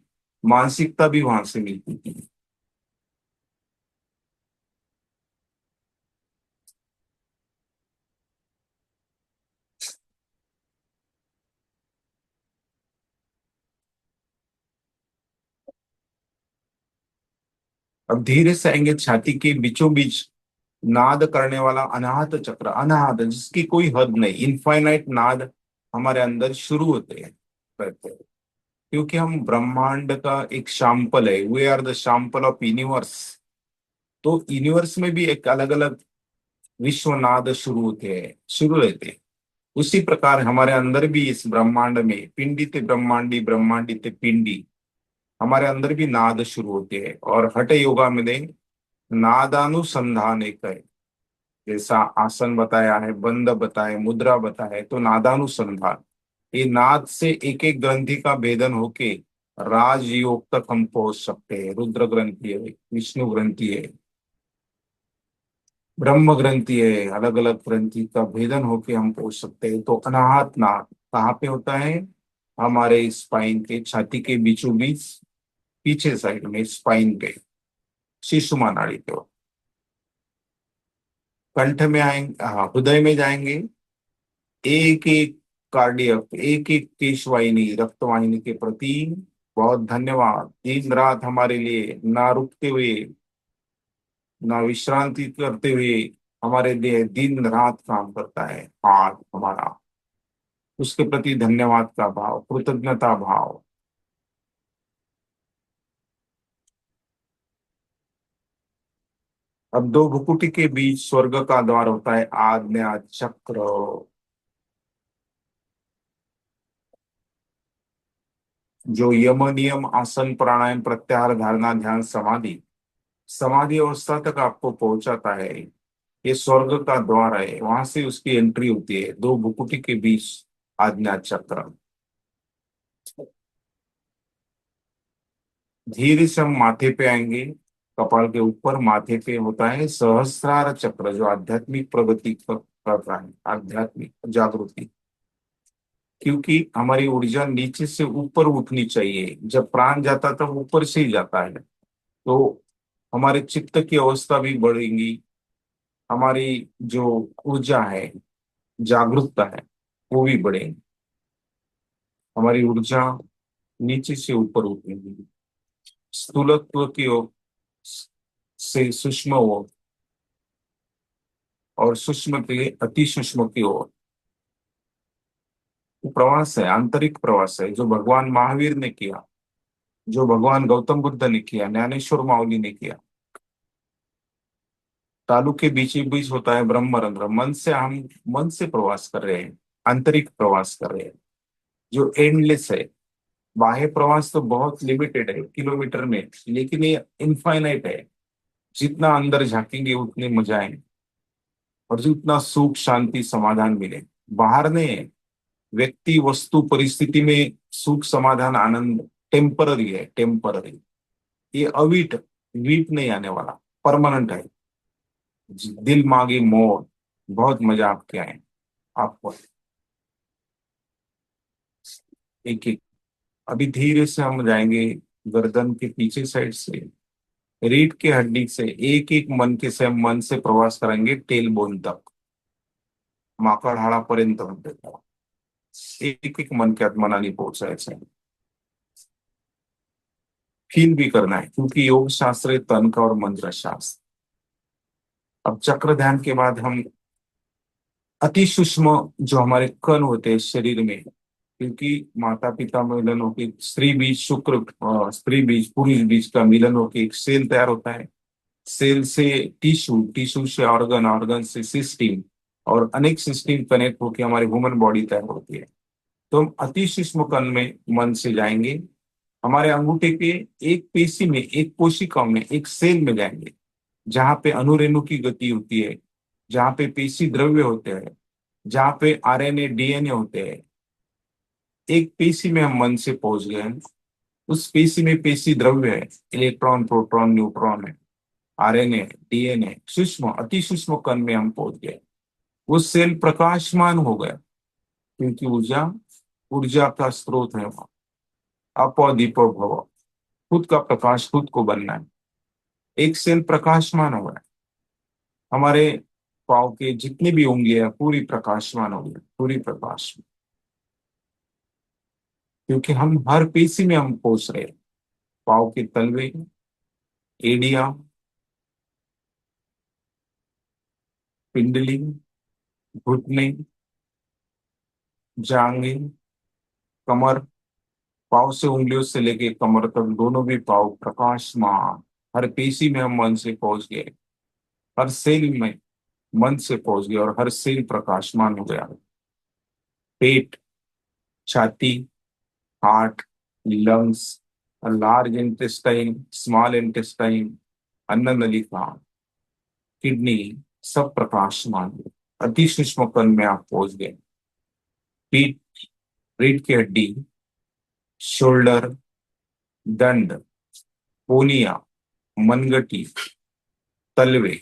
मानसिकता भी वहां से मिलती थी। अब धीरे से आएंगे छाती के बीचों बीच नाद करने वाला अनाहत चक्र, अनाहत जिसकी कोई हद नहीं, इनफाइनाइट नाद हमारे अंदर शुरू होते हैं, रहते हैं। क्योंकि हम ब्रह्मांड का एक सैंपल है, we are the sample of universe. तो यूनिवर्स में भी एक अलग अलग विश्वनाद शुरू होते हैं, शुरू रहते हैं। उसी प्रकार हमारे अंदर भी इस ब्रह्मांड में पिंडित ब्रह्मांडी, ब्रह्मांडित पिंडी, हमारे अंदर भी नाद शुरू होते हैं। और हठ योगा में दें, नादानुसंधान एक है, जैसा आसन बताया है, बंद बताए, मुद्रा बताए, तो नादानुसंधान, ये नाद से एक एक ग्रंथि का भेदन होके राजयोग तक हम पहुंच सकते हैं। रुद्र ग्रंथि है, विष्णु ग्रंथि है, ब्रह्म ग्रंथि है, अलग अलग ग्रंथि का भेदन होके हम पहुंच सकते हैं। तो अनाहत नाद कहाँ पे होता है? हमारे स्पाइन के छाती के बीचों बीच, पीछे साइड में स्पाइन पे, शिशुमा नाड़ी पे। कंठ में आएंगे, हाँ, हृदय में जाएंगे। एक एक कार्डियक, एक एक पेशवाहिनी, रक्तवाहिनी के प्रति बहुत धन्यवाद। दिन रात हमारे लिए ना रुकते हुए, ना विश्रांति करते हुए, हमारे लिए दिन रात काम करता है हार्ट हमारा। उसके प्रति धन्यवाद का भाव, कृतज्ञता भाव। अब दो भुकुटी के बीच स्वर्ग का द्वार होता है आज्ञा चक्र। जो यम नियम, आसन, प्राणायाम, प्रत्याहार, धारणा, ध्यान, समाधि, समाधि अवस्था तक आपको पहुंचाता है, ये स्वर्ग का द्वार है। वहां से उसकी एंट्री होती है दो भुकुटी के बीच, आज्ञा चक्र। धीरे से हम माथे पे आएंगे। कपाल के ऊपर माथे पे होता है सहस्रार चक्र, जो आध्यात्मिक प्रगति कर रहा है, आध्यात्मिक जागृति। क्योंकि हमारी ऊर्जा नीचे से ऊपर उठनी चाहिए। जब प्राण जाता तब ऊपर से ही जाता है, तो हमारे चित्त की अवस्था भी बढ़ेगी, हमारी जो ऊर्जा है, जागरूकता है, वो भी बढ़ेगी। हमारी ऊर्जा नीचे से ऊपर उठेगी, स्थूलत्व की ओर से सूक्ष्म ओर, और सूक्ष्म से अति सूक्ष्म की ओर। वो प्रवास है, आंतरिक प्रवास है, जो भगवान महावीर ने किया, जो भगवान गौतम बुद्ध ने किया, ज्ञानेश्वर माउली ने किया। तालु के बीच बीच होता है ब्रह्मरंध्र। मन से हम मन से प्रवास कर रहे हैं, आंतरिक प्रवास कर रहे हैं, जो एंडलेस है। बाह्य प्रवास तो बहुत लिमिटेड है किलोमीटर में, लेकिन ये इनफाइनाइट है। जितना अंदर झांकेंगे उतने मजा आएंगे, और जितना सुख शांति समाधान मिले। बाहर ने व्यक्ति वस्तु परिस्थिति में सुख समाधान आनंद टेम्पररी है, टेम्पररी। ये अवीट वीट नहीं आने वाला, परमानेंट है। दिल मांगे मोर, बहुत मजा आपके आए आपको। एक एक अभी धीरे से हम जाएंगे, गर्दन के पीछे साइड से, रीढ़ की हड्डी से, एक एक मन के से हम मन से प्रवास करेंगे टेल बोन तक, माकड हाडापर्यंत म्हणतात। एक एक मन के आत मनाने पोहोचायचं है, फील भी करना है, क्योंकि योग शास्त्र है तन का और मंत्र शास्त्र। अब चक्र ध्यान के बाद हम अति सूक्ष्म जो हमारे कण होते हैं शरीर में, क्योंकि माता पिता मिलन होकर स्त्री बीज शुक्र स्त्री बीज पुरुष बीज का मिलन होकर एक सेल तैयार होता है। सेल से टिश्यू, टिश्यू से ऑर्गन, ऑर्गन से सिस्टम, और अनेक सिस्टम कनेक्ट होकर हमारी ह्यूमन बॉडी तैयार होती है। तो हम अति सूक्ष्म कण में मन से जाएंगे, हमारे अंगूठे के एक पेशी में, एक कोशिका में, एक सेल में जाएंगे, जहां पे अणुरेणु की गति होती है, जहां पे पेशी द्रव्य होते हैं, जहां पे आरएनए डीएनए होते हैं। एक पेशी में हम मन से पहुंच गए, उस पेशी में पेशी द्रव्य है, इलेक्ट्रॉन प्रोटॉन न्यूट्रॉन है, आरएनए डीएनए, सूक्ष्म अति सूक्ष्म कण में हम पहुंच गए। वो सेल प्रकाशमान हो गया, क्योंकि ऊर्जा ऊर्जा का स्रोत है वहां। अपो दीपो भव, खुद का प्रकाश खुद को बनना है। एक सेल प्रकाशमान हो गया, हमारे पाँव के जितनी भी उंगलियां पूरी प्रकाशमान हो गई, पूरी प्रकाश में, क्योंकि हम हर पेशी में हम पहुंच रहे हैं। पाँव के तलवे, एडिया, पिंडली, घुटने, जांघें, कमर, पाँव से उंगलियों से लेके कमर तक दोनों भी पाँव प्रकाशमान। हर पेशी में हम मन से पहुंच गए, हर सेल में मन से पहुंच गए, और हर सेल प्रकाशमान हो गया। पेट, छाती, heart, lungs, large intestine, small intestine, अन्न नलिका, किडनी, सब प्रकाशमान हुए। अति सूक्ष्म कण में आप पहुंच गए। पीठ, रीढ़ की हड्डी, शोल्डर, दंड, पोनिया, मनगटी, तलवे,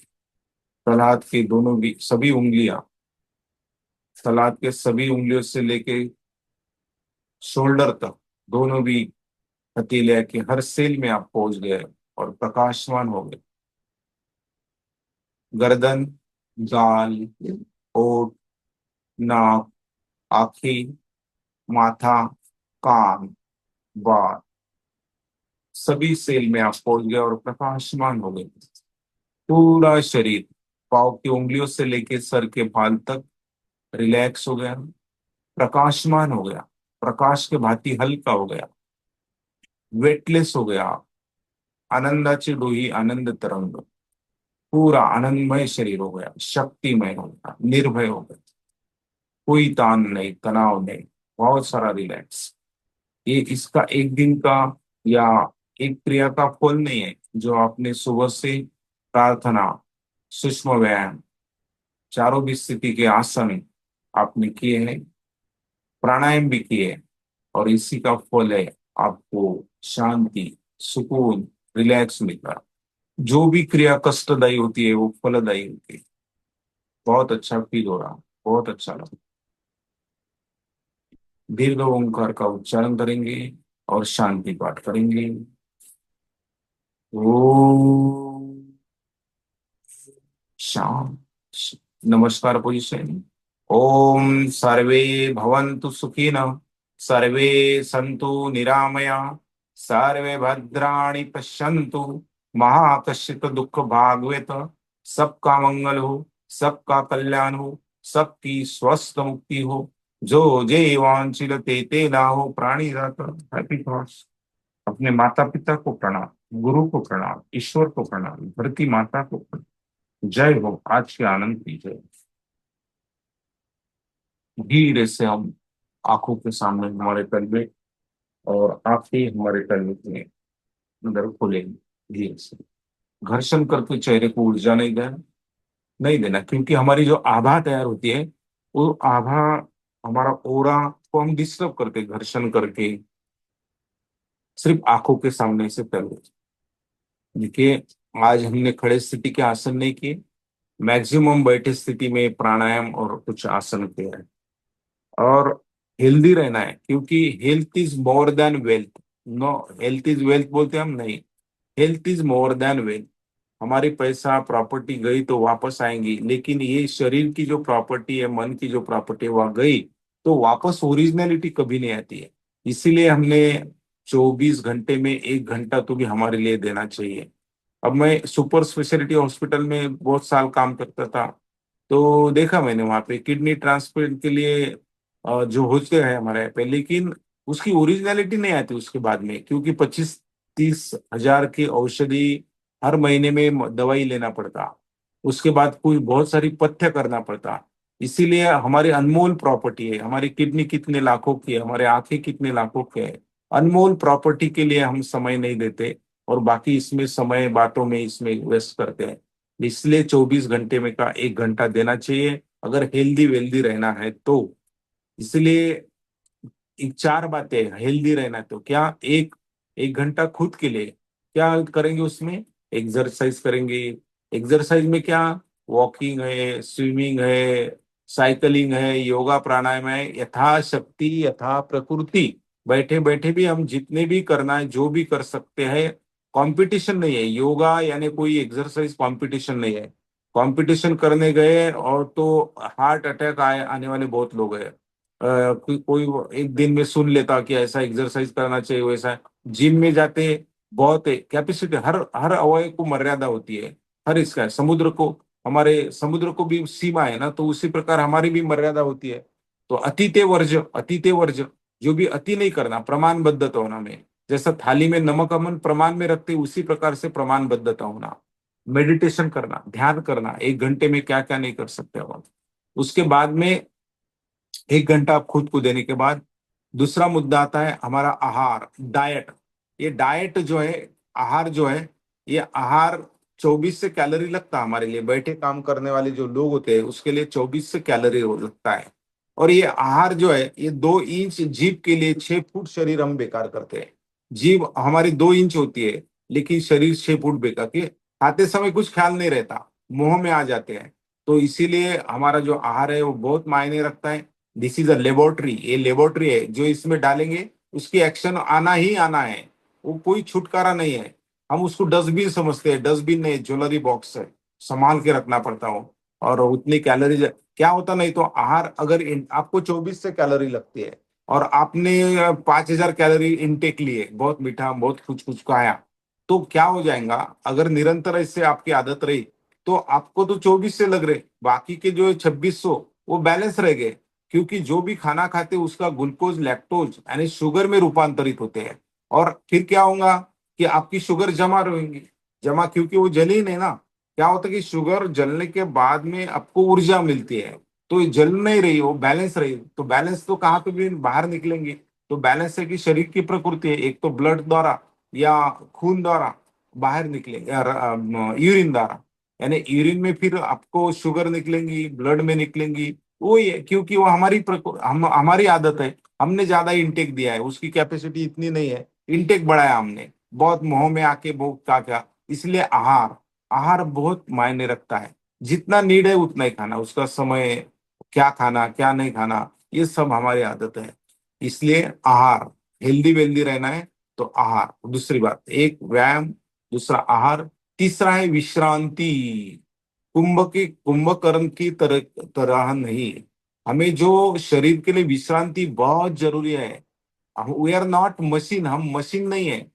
तलहाथ के दोनों भी सभी उंगलियां, तलहाथ के सभी उंगलियों से लेके शोल्डर तक दोनों भी हथेलियां के हर सेल में आप पहुंच गए और प्रकाशमान हो गए। गर्दन, गाल, ओठ, नाक, आंखें, माथा, कान, बाल, सभी सेल में आप पहुंच गए और प्रकाशमान हो गए। पूरा शरीर पाँव की उंगलियों से लेके सर के बाल तक रिलैक्स हो गया, प्रकाशमान हो गया, प्रकाश के भांति हल्का हो गया, वेटलेस हो गया। आनंदाची डोही, आनंद तरंग, पूरा आनंदमय शरीर हो गया, शक्तिमय हो गया, निर्भय हो गया, कोई तान नहीं, तनाव नहीं, बहुत सारा रिलैक्स। ये इसका एक दिन का या एक क्रिया का फल नहीं है, जो आपने सुबह से प्रार्थना, सूक्ष्म व्यायाम, चारों भी स्थिति के आसन आपने किए हैं, प्राणायाम भी किए, और इसी का फल है आपको शांति, सुकून, रिलैक्स मिलता। जो भी क्रिया कष्टदायी होती है वो फलदायी होती है। बहुत अच्छा फील हो रहा, बहुत अच्छा लगा। दीर्घ ओंकार का उच्चारण करेंगे और शांति पाठ करेंगे। ओम शांति। नमस्कार पोजीशन। ओम सर्वे भवन्तु सुखिनः, सर्वे सन्तु निरामया, सर्वे भद्राणि पश्यन्तु, महा कश्चित् दुःख भाग्वेत, सबका मंगल हो, सबका कल्याण हो, सबकी स्वस्थ मुक्ति हो, जो जय वांछित ते ते लाहो प्राणी दाता। Happy thoughts. अपने माता पिता को प्रणाम, गुरु को प्रणाम, ईश्वर को प्रणाम, धरती माता को प्रणाम। जय हो। आज के आनंद की जय। धीरे से हम आंखों के सामने हमारे कलबे और आंखें हमारे कलबे के अंदर खोलेंगे। धीरे से घर्षण करके चेहरे को ऊर्जा नहीं देना, क्योंकि हमारी जो आभा तैयार होती है वो आभा हमारा ओरा को हम डिस्टर्ब करते घर्षण करके। सिर्फ आंखों के सामने से पहले देखिए, आज हमने खड़े स्थिति के आसन नहीं किए, मैक्सिमम बैठे स्थिति में प्राणायाम और कुछ आसन किए हैं। और हेल्दी रहना है, क्योंकि health is more than wealth. No, health is wealth बोलते हम नहीं, health is more than wealth. हमारी पैसा प्रॉपर्टी गई तो वापस आएंगी, लेकिन ये शरीर की जो प्रॉपर्टी है, मन की जो प्रॉपर्टी है, वह गई तो वापस ओरिजिनलिटी कभी नहीं आती है। इसीलिए हमने 24 घंटे में 1 घंटा तो भी हमारे लिए देना चाहिए। अब मैं सुपर स्पेशलिटी हॉस्पिटल में बहुत साल काम करता था, तो देखा मैंने वहां पे किडनी ट्रांसप्लांट के लिए जो होते हैं हमारे यहाँ पे, लेकिन उसकी ओरिजिनलिटी नहीं आती उसके बाद में, क्योंकि 25-30 हजार की औषधि हर महीने में दवाई लेना पड़ता, उसके बाद कोई बहुत सारी पथ्य करना पड़ता। इसीलिए हमारी अनमोल प्रॉपर्टी है, हमारी किडनी कितने लाखों की है, हमारे आंखें कितने लाखों के है, अनमोल प्रॉपर्टी के लिए हम समय नहीं देते और बाकी इसमें समय बातों में इसमें वेस्ट करते हैं। इसलिए 24 घंटे में का 1 घंटा देना चाहिए अगर हेल्दी वेल्दी रहना है तो। इसलिए एक 4 बातें हेल्दी रहना है तो क्या, एक 1 घंटा खुद के लिए क्या करेंगे, उसमें एक्सरसाइज करेंगे। एक्सरसाइज में क्या, वॉकिंग है, स्विमिंग है, साइकिलिंग है, योगा प्राणायाम है, यथाशक्ति यथा प्रकृति। बैठे बैठे भी हम जितने भी करना है जो भी कर सकते हैं। कंपटीशन नहीं है, योगा यानी कोई एक्सरसाइज कंपटीशन नहीं है। कंपटीशन करने गए और तो हार्ट अटैक आने वाले बहुत लोग हैं। कोई एक दिन में सुन लेता कि ऐसा एक्सरसाइज करना चाहिए, वैसा जिम में जाते बहुत कैपेसिटी, हर हर अवयव को मर्यादा होती है। हर इसका है। समुद्र को, हमारे समुद्र को भी सीमा है ना, तो उसी प्रकार हमारी भी मर्यादा होती है। तो अतीते वर्ज, जो भी अति नहीं करना, प्रमाणबद्धता होना में। जैसा थाली में नमक अमन प्रमाण में रखते, उसी प्रकार से प्रमाणबद्धता होना। मेडिटेशन करना, ध्यान करना, 1 घंटे में क्या क्या नहीं कर सकते हम। उसके बाद में 1 घंटा आप खुद को देने के बाद दूसरा मुद्दा आता है हमारा आहार, डाइट। ये डाइट जो है, आहार जो है, ये आहार 24 से कैलोरी लगता है हमारे लिए। बैठे काम करने वाले जो लोग होते हैं उसके लिए 24 से कैलोरी लगता है। और ये आहार जो है, ये 2 इंच जीभ के लिए 6 फुट शरीर हम बेकार करते हैं। जीभ हमारी 2 इंच होती है, लेकिन शरीर 6 फुट बेकार के, खाते समय कुछ ख्याल नहीं रहता, मुंह में आ जाते हैं। तो इसीलिए हमारा जो आहार है वो बहुत मायने रखता है। दिस इज अ लेबोरेटरी, ये लेबोरेटरी है, जो इसमें डालेंगे उसकी एक्शन आना ही आना है, वो कोई छुटकारा नहीं है। हम उसको डस्टबिन समझते हैं, डस्टबिन नहीं, ज्वेलरी बॉक्स है, संभाल के रखना पड़ता हो। और उतनी कैलोरीज क्या होता, नहीं तो आहार अगर आपको 24 से कैलोरी लगती है और आपने 5,000 कैलोरी इनटेक लिए, बहुत मीठा बहुत कुछ कुछ खाया, तो क्या हो जाएगा, अगर निरंतर इससे आपकी आदत रही तो आपको तो 24 से लग रहे, बाकी के जो 2600 वो बैलेंस रह गए। क्योंकि जो भी खाना खाते उसका ग्लूकोज लैक्टोज यानी शुगर में रूपांतरित होते हैं। और फिर क्या होगा कि आपकी शुगर जमा रहेंगी, जमा, क्योंकि वो जली नहीं ना। क्या होता है कि शुगर जलने के बाद में आपको ऊर्जा मिलती है, तो ये जल नहीं रही, वो बैलेंस रही, तो बैलेंस तो कहाँ पे भी बाहर निकलेंगे। तो बैलेंस है कि शरीर की प्रकृति है, एक तो ब्लड द्वारा या खून द्वारा बाहर निकलेंगे, यूरिन द्वारा, यानी यूरिन में फिर आपको शुगर निकलेंगी, ब्लड में निकलेंगी। वो ये, क्योंकि वो हमारी आदत है, हमने ज्यादा इंटेक दिया है, उसकी कैपेसिटी इतनी नहीं है, इंटेक बढ़ाया हमने, बहुत मुंह में आके बहुत क्या क्या। इसलिए आहार, आहार बहुत मायने रखता है। जितना नीड है उतना ही खाना, उसका समय, क्या खाना क्या नहीं खाना, ये सब हमारी आदत है। इसलिए आहार, हेल्दी वेल्दी रहना है तो आहार, दूसरी बात एक व्यायाम, दूसरा आहार, तीसरा है विश्रांति। कुंभकर्ण की तरह नहीं, हमें जो शरीर के लिए विश्रांति बहुत जरूरी है। वी आर नॉट मशीन, हम मशीन नहीं है।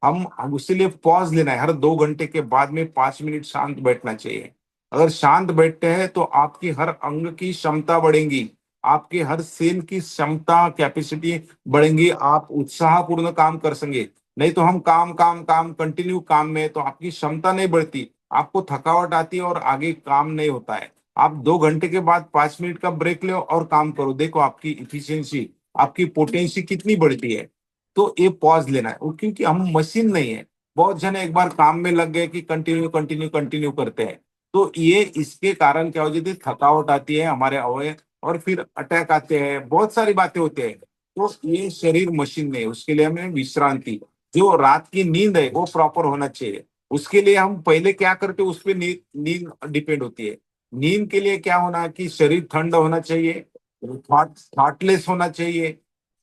हम इसीलिए पॉज लेना है, हर 2 घंटे के बाद में 5 मिनट शांत बैठना चाहिए। अगर शांत बैठते हैं तो आपकी हर अंग की क्षमता बढ़ेगी, आपके हर सेल की क्षमता कैपेसिटी बढ़ेंगी, आप उत्साहपूर्ण काम कर सकेंगे। नहीं तो हम काम काम काम कंटिन्यू काम में, तो आपकी क्षमता नहीं बढ़ती, आपको थकावट आती है और आगे काम नहीं होता है। आप 2 घंटे के बाद 5 मिनट का ब्रेक लो और काम करो, देखो आपकी इफिशियंसी, आपकी पोटेंसी कितनी बढ़ती है। तो ये पॉज लेना है, क्योंकि हम मशीन नहीं है। बहुत जन एक बार काम में लग गए कि कंटिन्यू कंटिन्यू कंटिन्यू करते हैं, तो ये इसके कारण क्या हो जाती है, थकावट आती है हमारे अवयव, और फिर अटैक आते हैं, बहुत सारी बातें होती है। तो ये शरीर मशीन नहीं है, उसके लिए हमें विश्रांति, जो रात की नींद है वो प्रॉपर होना चाहिए। उसके लिए हम पहले क्या करते हैं उस पर नींद नींद डिपेंड होती है। नींद के लिए क्या होना कि शरीर ठंड होना चाहिए, थॉटलेस होना चाहिए,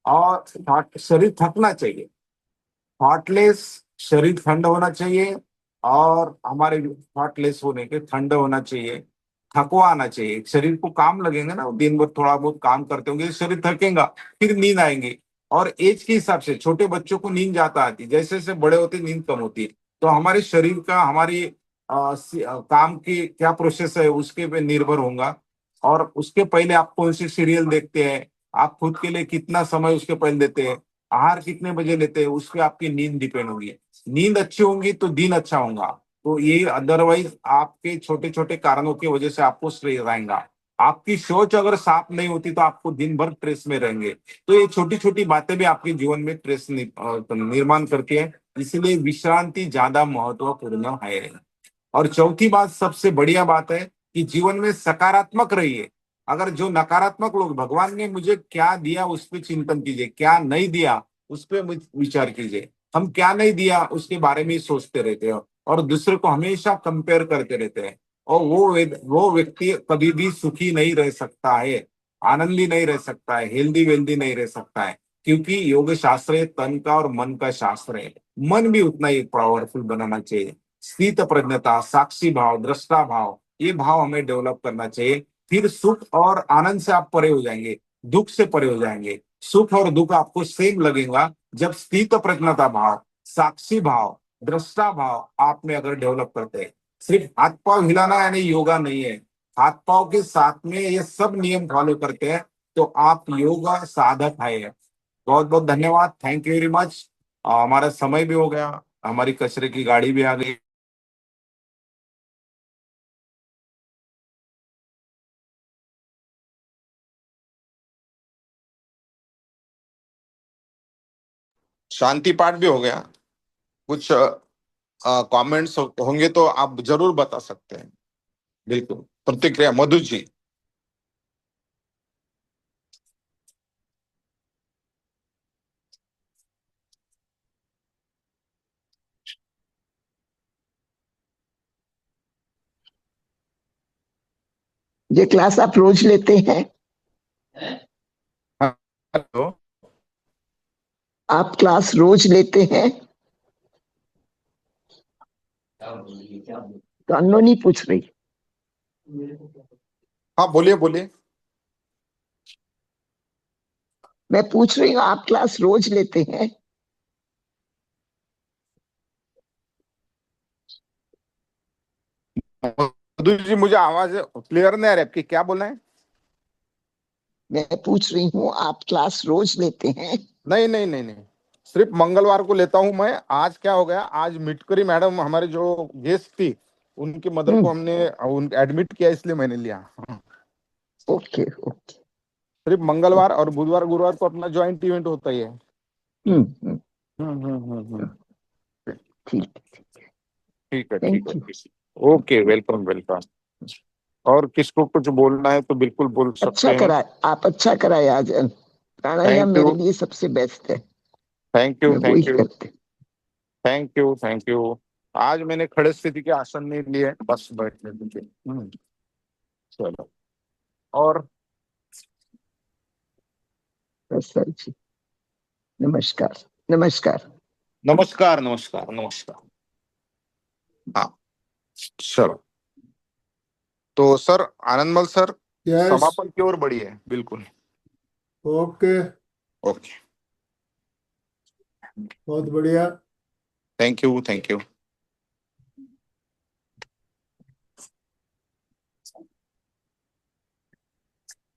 और शरीर थकना चाहिए। थॉटलेस, शरीर ठंड होना चाहिए, और हमारे थॉटलेस होने के ठंड होना चाहिए, थकवा आना चाहिए। शरीर को काम लगेगा ना, दिन भर थोड़ा बहुत काम करते होंगे, शरीर थकेगा, फिर नींद आएंगे। और एज के हिसाब से छोटे बच्चों को नींद ज्यादा आती है, जैसे जैसे बड़े होते नींद कम होती है। तो हमारे शरीर का हमारी काम की क्या प्रोसेस है उसके पे निर्भर होगा। और उसके पहले आप कौन सी सीरियल देखते हैं, आप खुद के लिए कितना समय उसके पहले देते हैं, आहार कितने बजे लेते हैं, उस पर आपकी नींद डिपेंड होगी। नींद अच्छी होगी तो दिन अच्छा होगा। तो ये अदरवाइज आपके छोटे छोटे कारणों की वजह से आपको स्ट्रेस आएगा। आपकी सोच अगर साफ नहीं होती तो आपको दिन भर स्ट्रेस में रहेंगे। तो ये छोटी छोटी बातें भी आपके जीवन में स्ट्रेस निर्माण करती है। इसलिए विश्रांति ज्यादा महत्वपूर्ण है। और चौथी बात, सबसे बढ़िया बात है कि जीवन में सकारात्मक रहिए। अगर जो नकारात्मक लोग, भगवान ने मुझे क्या दिया उस पर चिंतन कीजिए, क्या नहीं दिया उस पर विचार कीजिए। हम क्या नहीं दिया उसके बारे में ही सोचते रहते हैं, और दूसरे को हमेशा कंपेयर करते रहते हैं। और वो व्यक्ति कभी भी सुखी नहीं रह सकता है, आनंदी नहीं रह सकता है, हेल्दी वेल्दी नहीं रह सकता है। क्योंकि योग शास्त्र तन का और मन का शास्त्र है। मन भी उतना ही पावरफुल बनाना चाहिए। स्थित प्रज्ञता, साक्षी भाव, दृष्टा भाव, ये भाव हमें डेवलप करना चाहिए। फिर सुख और आनंद से आप परे हो जाएंगे, दुख से परे हो जाएंगे। सुख और दुख आपको सेम लगेगा जब स्थित प्रज्ञता भाव, साक्षी भाव, दृष्टा भाव आप में अगर डेवलप करते हैं। सिर्फ हाथ पांव हिलाना यानी योगा नहीं है, हाथ पांव के साथ में ये सब नियम फॉलो करते हैं तो आप योगा साधक है। बहुत बहुत धन्यवाद, थैंक यू वेरी मच। हमारा समय भी हो गया, हमारी कचरे की गाड़ी भी आ गई। शांति पाठ भी हो गया। कुछ कमेंट्स होंगे तो आप जरूर बता सकते हैं। बिल्कुल, प्रतिक्रिया मधु जी। ये क्लास आप रोज लेते हैं? हाँ, हेलो। आप क्लास रोज लेते हैं? तो अन्नो नहीं पूछ रही। हाँ, बोलिए बोलिए। मैं पूछ रही हूँ आप क्लास रोज लेते हैं? मधु जी, मुझे आवाज क्लियर नहीं आ रही आपकी, क्या बोल रहे हैं? मैं पूछ रही हूँ आप क्लास रोज लेते हैं? नहीं नहीं नहीं नहीं, सिर्फ मंगलवार को लेता हूं मैं। आज क्या हो गया, आज मिटकरी मैडम हमारे जो गेस्ट थी, उनकी मदर को हमने एडमिट किया, इसलिए मैंने लिया। Okay okay. सिर्फ मंगलवार और बुधवार गुरुवार को अपना ज्वाइंट इवेंट होता ही है। हम्म। हम्म। ठीक है। ठीक है, ठीक थैंक है, यू। ठीक है। Okay, welcome welcome. और किसको कुछ बोलना है तो बिल्कुल बोल अच्छा सकते हैं। करा, आप अच्छा कराए आज। प्राणायाम थैंक मेरे यू, लिए सबसे बेस्ट है। थैंक यू, मैं वो ही थैंक यू, करते। Thank you, thank you. आज मैंने खड़े स्थिति के आसन नहीं लिए, बस बैठने दीजिए। चलो। और बस सर जी। नमस्कार नमस्कार। नमस्कार नमस्कार नमस्कार। हाँ चलो, तो सर आनंदमल सर, यस, समापन की ओर बढ़िए, बिल्कुल। ओके, ओके, बहुत बढ़िया। Thank you thank you.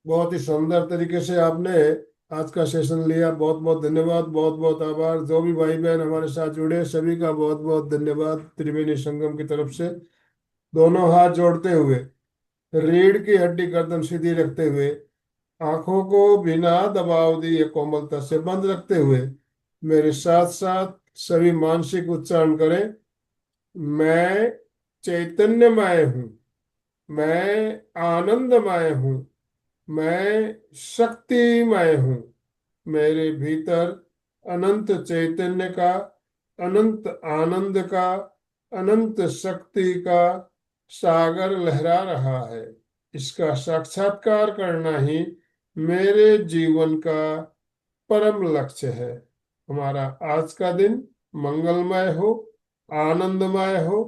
बहुत ही शानदार तरीके से आपने आज का सेशन लिया। बहुत बहुत धन्यवाद, बहुत बहुत आभार। जो भी भाई बहन हमारे साथ जुड़े सभी का बहुत बहुत धन्यवाद त्रिवेणी संगम की तरफ से। दोनों हाथ जोड़ते हुए, रीढ़ की हड्डी गर्दन सीधी रखते हुए, आंखों को बिना दबाव दिए कोमलता से बंद रखते हुए मेरे साथ साथ सभी मानसिक उच्चारण करें। मैं चैतन्यमय हूँ, मैं आनंदमय हूँ, मैं शक्तिमय हूँ। मेरे भीतर अनंत चैतन्य का, अनंत आनंद का, अनंत शक्ति का सागर लहरा रहा है। इसका साक्षात्कार करना ही मेरे जीवन का परम लक्ष्य है। हमारा आज का दिन मंगलमय हो, आनंदमय हो,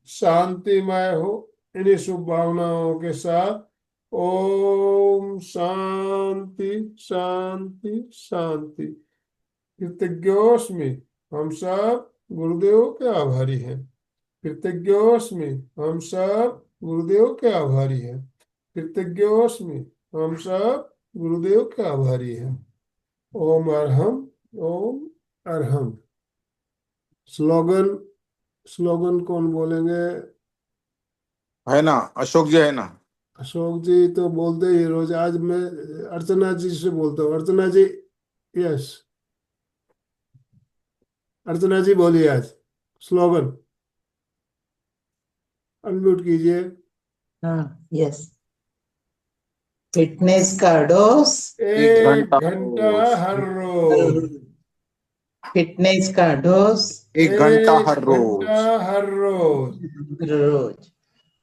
शांतिमय हो। इन्हीं शुभ भावनाओं के साथ ओम शांति शांति शांति। कृतज्ञोस्मि, हम सब गुरुदेव के आभारी हैं। कृतज्ञोस्मि, हम सब गुरुदेव के आभारी हैं। कृतज्ञोस्मि, हम सब गुरुदेव के आभारी हैं। ओम अरहम, ओम अरहम। स्लोगन, स्लोगन कौन बोलेंगे? है ना, अशोक जी है ना। अशोक जी तो बोलते ही रोज। आज मैं अर्चना जी से बोलता हूँ। अर्चना जी, यस, अर्चना जी बोलिए आज स्लोगन। अनम्यूट कीजिए। हाँ, यस। फिटनेस का डोज एक एक घंटा घंटा रोज, हर हर रोज। रोज। फिटनेस का डोज एक घंटा हर एक घंटा रोज, हर रोज। हर रोज।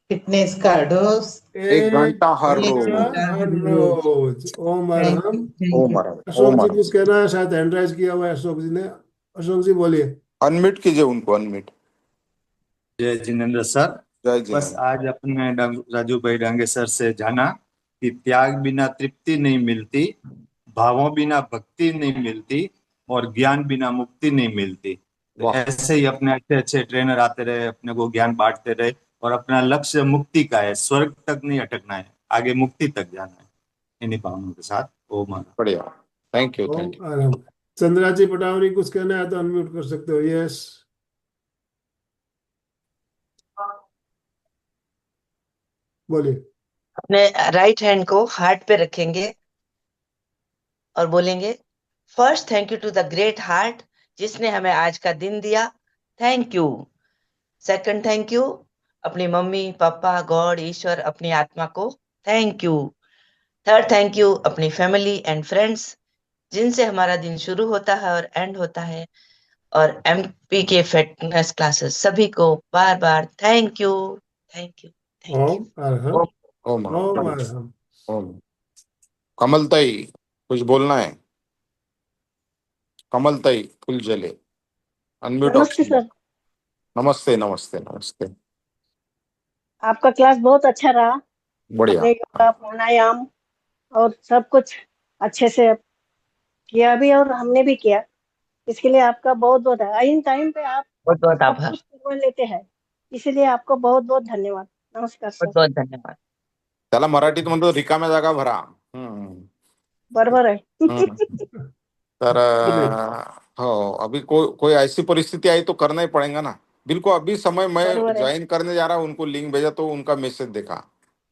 फिटनेस का डोज एक एक घंटा हर एक घंटा रोज। घंटा हर हर रोज। रोज। Om thank Arham. You, thank Om you. Arham, Ashok Om ji कुछ अरहम। कहना है? शायद हैंड राइज किया हुआ है अशोक जी ने। अशोक जी बोलिए। अनम्यूट कीजिए उनको, अनम्यूट। जय जिनेन्द्र सर। जय बस जिनेन्द्र। आज अपने राजू भाई डांगे सर से जाना कि त्याग बिना तृप्ति नहीं मिलती, भावों बिना भक्ति नहीं मिलती, और ज्ञान बिना मुक्ति नहीं मिलती। तो वाह, ऐसे ही अपने अच्छे अच्छे ट्रेनर आते रहे, अपने को ज्ञान बांटते रहे, और अपना लक्ष्य मुक्ति का है, स्वर्ग तक नहीं अटकना है, आगे मुक्ति तक जाना है। इन्हीं भावनाओं के साथ ओम हर। बढ़िया, thank you Om thank you. Arham. Chandra ji Patawari कुछ कहना है तो अनम्यूट कर सकते हो। यस, बोलिए। अपने राइट हैंड को हार्ट पे रखेंगे और बोलेंगे, first thank you to the great heart जिसने हमें आज का दिन दिया, thank you. Second thank you अपनी मम्मी पापा गॉड ईश्वर अपनी आत्मा को, thank you. Third thank you अपनी फैमिली एंड फ्रेंड्स जिनसे हमारा दिन शुरू होता है और एंड होता है। और एमपी के फिटनेस क्लासेस सभी को बार बार thank you, thank you, thank Om Arham, you. Om Om Arham, Arham. Om. Kamaltai कुछ बोलना है? कमलताई फुल जले, अनम्यूट नमस्ते ऑप्शन। सर। नमस्ते नमस्ते नमस्ते। आपका क्लास बहुत अच्छा रहा। बढ़िया। आपने योगा प्राणायाम और सब कुछ अच्छे से किया भी और हमने भी किया। इसके लिए आपका बहुत बहुत इन टाइम पे आप बहुत बहुत सब आभार, कुछ करवा लेते हैं, इसीलिए आपको बहुत बहुत धन्यवाद। नमस्कार बहुत सर। बहुत धन्यवाद। त्याला मराठीत म्हणतो रिकाम्या जागा भरा. हम्म. बरोबर है। हम्म. तर बोलिए। हो, अभी कोई ऐसी परिस्थिति आई तो करना ही पड़ेगा ना। बिल्कुल, अभी समय मैं बरोबर है। ज्वाइन करने जा रहा हूँ, उनको लिंक भेजा तो उनका मैसेज देखा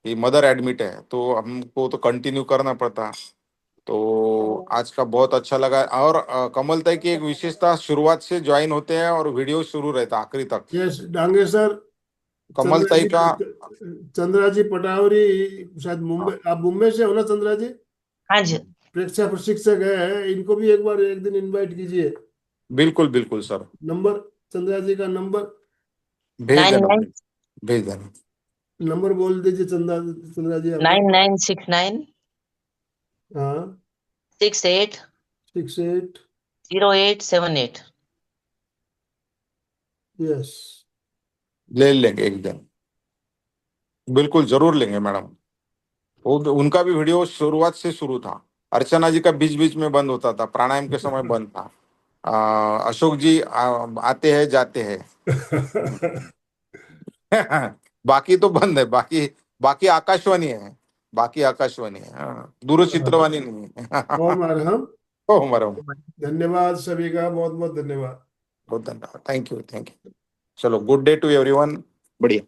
कि मदर एडमिट है, तो हमको तो कंटिन्यू करना पड़ता। तो आज का बहुत अच्छा लगा। और कमलताई की एक विशेषता, शुरुआत से ज्वाइन होते हैं और वीडियो शुरू रहता आखिरी तक। Yes, Dange sir. चंद्रा कमलताई जी, का चंद्रा जी पटावरी, शायद मुंबई। आप मुंबई से हो ना चंद्रा जी? हाँ जी, प्रेक्षा प्रशिक्षक है। इनको भी एक बार एक दिन इनवाइट कीजिए। बिल्कुल बिल्कुल सर, नंबर, चंद्रा जी का नंबर, भेज नाइन देना, नाइन भेज देना। नंबर बोल दीजिए चंद्रा, चंद्रा जी अपना। 9969 हाँ, 68 68 0878। यस, ले लेंगे एक दिन, बिल्कुल जरूर लेंगे मैडम। वो उनका भी वीडियो शुरुआत से शुरू था। अर्चना जी का बीच बीच में बंद होता था, प्राणायाम के समय बंद था। अशोक जी आते हैं जाते हैं। बाकी तो बंद है, बाकी बाकी आकाशवाणी है, बाकी आकाशवाणी है, दूरचित्रवाणी नहीं है। ओम अरहम। ओ मरम, धन्यवाद सभी का, बहुत बहुत धन्यवाद। बहुत धन्यवाद, थैंक यू थैंक यू। चलो, गुड डे टू एवरीवन, बढ़िया।